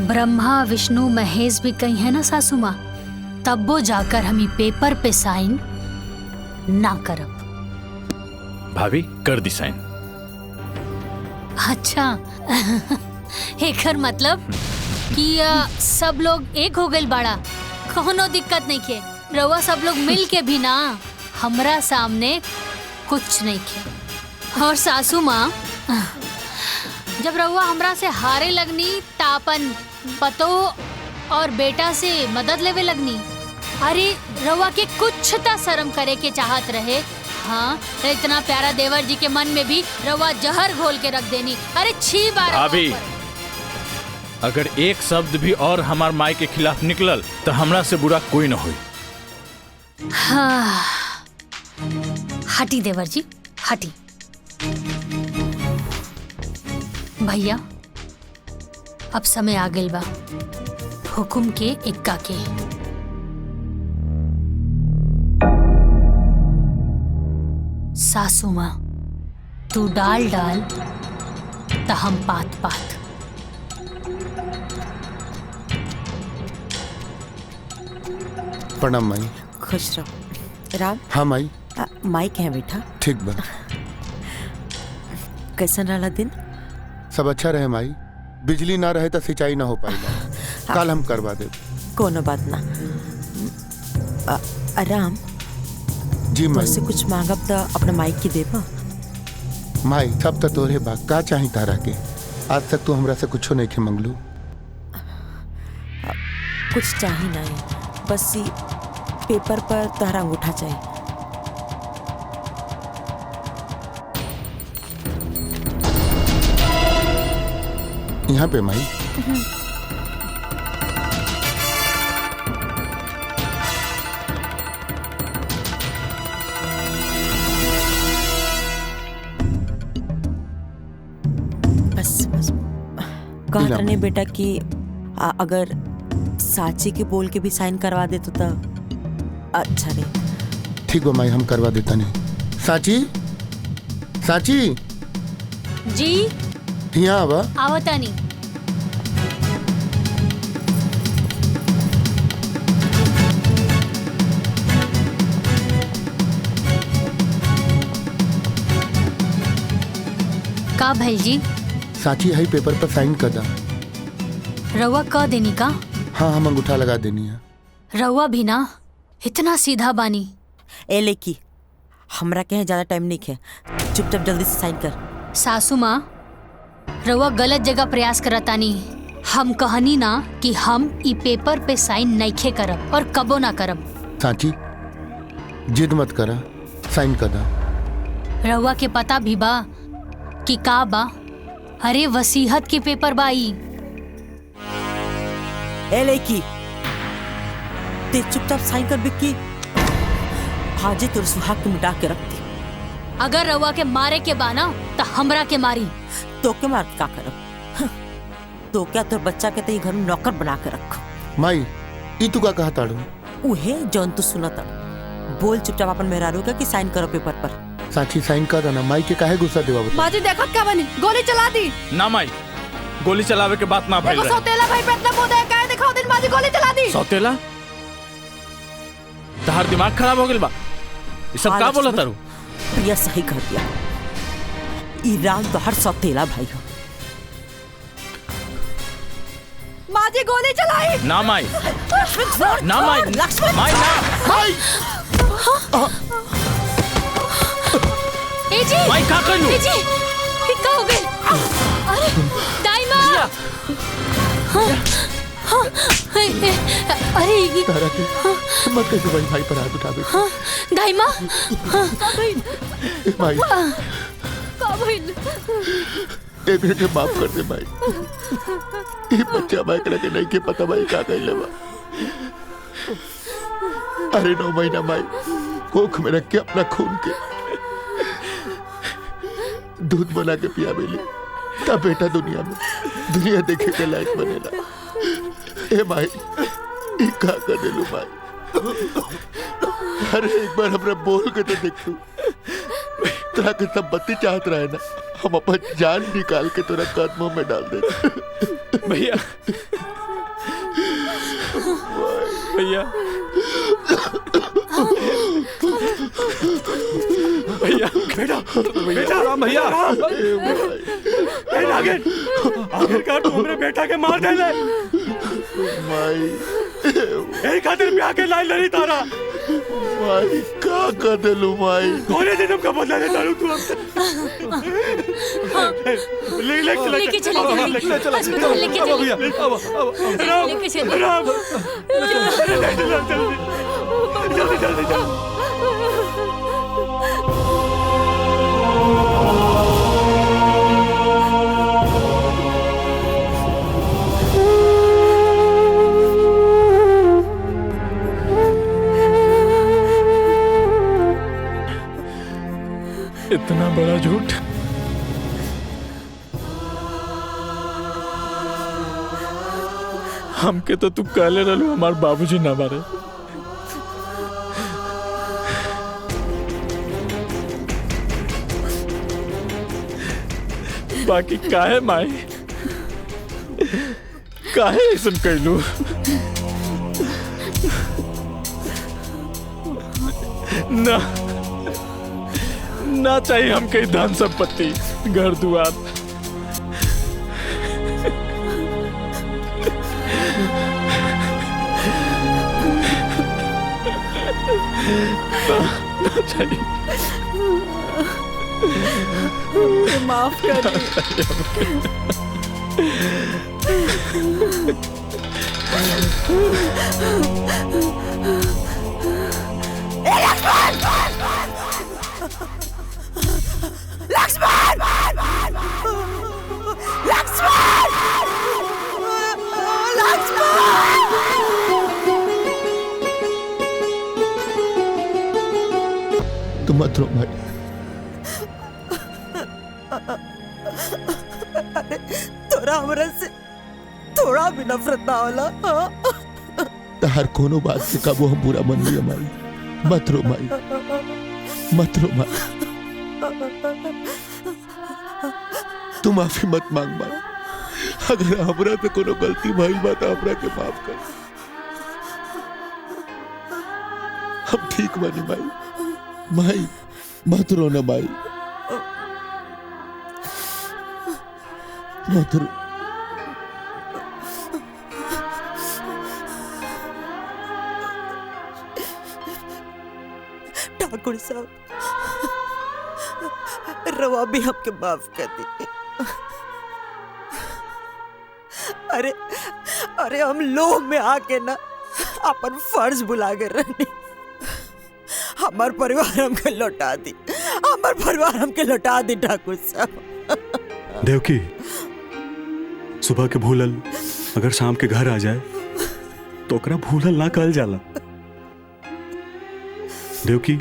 ब्रह्मा विष्णु महेश भी कहीं है ना सासू माँ, तब वो जाकर हम ही पेपर पे साइन ना करब। भाभी कर दी साइन। अच्छा एकर मतलब कि सब लोग एक हो गए बाड़ा, कोनो दिक्कत नहीं के। रउआ सब लोग मिल के भी ना हमरा सामने कुछ नहीं के। और सासू माँ जब रउआ हमरा से हारे लगनी तापन पतो और बेटा से मदद लेवे लगनी। अरे रउआ के कुछ ता शर्म करे के चाहत रहे। हाँ इतना प्यारा देवर जी के मन में भी रउआ जहर घोल के रख देनी। अरे छी बार भाभी अगर एक शब्द भी और हमार माई के खिलाफ निकलल तो हमरा से बुरा कोई न होई। हाँ हटी देवर जी हटी। भैया अब समय आ गइल बा, हुकुम के इक्का के। सासू माँ तू डाल डाल त हम पात पात। प्रणाम माई। खुश रहो। राम। हाँ माई। माई कहाँ बेटा? ठीक बा। कैसन रहा दिन? सब अच्छा रहे माई। बिजली ना रहे तो सिंचाई ना हो पाएगा। कल हम करवा दे। कोनो बात ना। राम जी माई। से कुछ मांगब तो अपने माइक की देबा। माई सब तो तोरे बा, का चाही तारा के? आज तक तू हमरा से कुछो नहीं के मंगलू। कुछ चाही नहीं, बस ये पेपर पर तारा अंगूठा चाहिए। यहाँ पे माई। बस बस कहा था ने बेटा कि अगर साची के बोल के भी साइन करवा दे तो अच्छा रे। ठीक बा माई, हम करवा देता नहीं। साची, साची जी यहाँ आवा। आवता नहीं। का भैल जी? साची है पेपर पर साइन कर दा। रउआ क देनी का? हाँ हम अंगूठा लगा देनी है। रउआ भी ना इतना सीधा बानी। ए लेकी हमरा के ज्यादा टाइम नहीं है, चुपचाप जल्दी से साइन कर। सासू माँ रउआ गलत जगह प्रयास करतानी। हम कहनी ना कि हम ई पेपर पे साइन नइखे करब और कबो ना करब। साची जिद मत करा, साइन कर दा। रउआ के पता भी बा कि का बा? अरे वसीहत के पेपर बाई। ए लेकी ते चुपचाप साइन कर बिक्की। हाजे तुर सुहाग के मिटा के रखती। अगर रउआ के मारे के बा ना तो हमरा के मारी। तो के मार के का करब? तो क्या तोर बच्चा के ते घर में नौकर बना के रखो। माई ई तू का कहा ताड़ू? उहे जौन तू सुनता। बोल चुपचाप अपन मेहरारू का कि साइन करो पेपर पर। साची साइन कर देना। माई के काहे गुस्सा देवा बता? माजी देखत का बनी, गोली चला दी। ना माई, गोली चलावे के बात ना भइल देखो सौतेला भाई पे इतना मुंह दे काहे दिखाओ दिन माजी गोली चला दी। सौतेला? तहार दिमाग खराब हो गेल बा। ये सब का बोला तारू? प्रिया सही कर दिया। ईरान तो हर सौतेला भाई हो। माजी गोली चलाई। ना माई, ना माई, लक्ष्मण माई ना। माई ए जी माई का कर लूं? ए जी ये का हो गई? अरे दाइमा। अरे ये तारा के मत कैसे भाई भाई पर हाथ उठावे। दाइमा। माई का भइल? एक के माफ कर दे भाई। ये बच्चा भाई करे के नहीं के पता भाई का कहले बा। अरे 9 महीना भाई कोख में रख के अपना खून के दूध बना के पिया बेली तब बेटा दुनिया देखे के लायक बनेला। ए भाई ई का कर देलू भाई? अरे एक बार हमरा बोल के तो देख तू। तोरा के सब बत्ती चाहत रहे ना, हम अपन जान निकाल के तोरा कदमों में डाल दे। भैया भैया भैया बेटा बेटा राम भैया आखिरकार तू हमरे बेटा के मार दे ले। माई यही खातिर ब्याह के लाइन लड़ी तारा। माई का कर देलू माई? कौन जन्म का बदला ले तारू तू? लेके चले अस्पताल लेके चले। भैया लेके चले। राम जल्दी जल्दी इतना बड़ा झूठ। हमके तो तू कहले रहलू हमार बाबूजी ना मारे। बाकी काहे माई, काहे ऐसा कैलू? ना ना चाहिए हमके धन संपत्ति, घर दुआर। ना चाहिए। माफ कर लक्ष्मण! तुम मत रो भाई। अरे तोरा हमरा से थोड़ा भी नफरत ना होला? हर कोनो बात से कबो हम बुरा मन लिया माई। मत रो माई, मत रो माई। तू माफी मत मांग माई। अगर हमरा से कोनो गलती भइल बा तो हमरा के माफ कर। हम ठीक बानी माई। माई मत रो ना माई, मत रो। ठाकुर साहब, रवा भी हमके माफ कर दी। अरे अरे हम लोभ में आके ना अपन फर्ज भुला कर रहनी। हमार परिवार हमके लौटा दी, हमार परिवार हमके लौटा दी ठाकुर साहब। देवकी, सुबह के भूलल अगर शाम के घर आ जाए तो ओकरा भूलल ना कहल जाला। देवकी,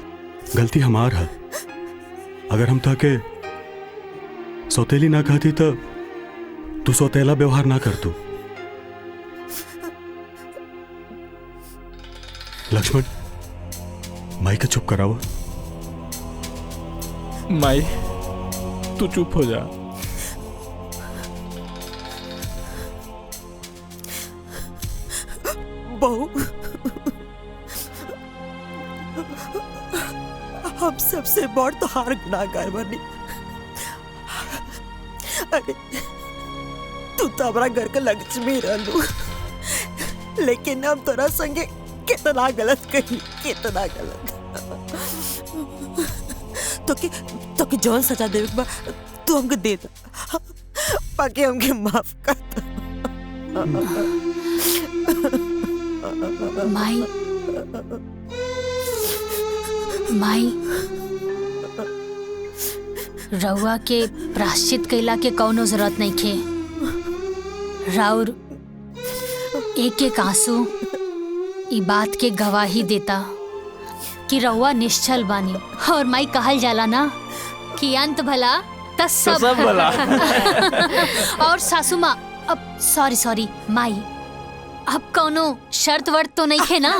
गलती हमार है। अगर हम ताके सौतेली ना कहती तो तू सौतेला व्यवहार ना कर तू। लक्ष्मण, माई का चुप कराओ। माई तू चुप हो जा। बहू, हम सबसे बड़ तो हार गुनाहगार बनी। अरे तू तो हमारा घर का लक्ष्मी रहलू, लेकिन हम तोरा संगे कितना गलत कही, कितना गलत। तो कि जौन सजा देवे के बा तू हमके दे दा, बाकी हमके माफ कर दो। माई, माई, रउआ के प्राश्चित कैला के कौनो जरूरत नहीं खे। राउर एक एक आंसू ई बात के गवाही देता कि रउआ निश्चल बानी। और माई कहल जाला ना कि अंत भला त सब भला। और सासू माँ, अब सॉरी माई, अब कौनो शर्त वर्त तो नहीं खे ना?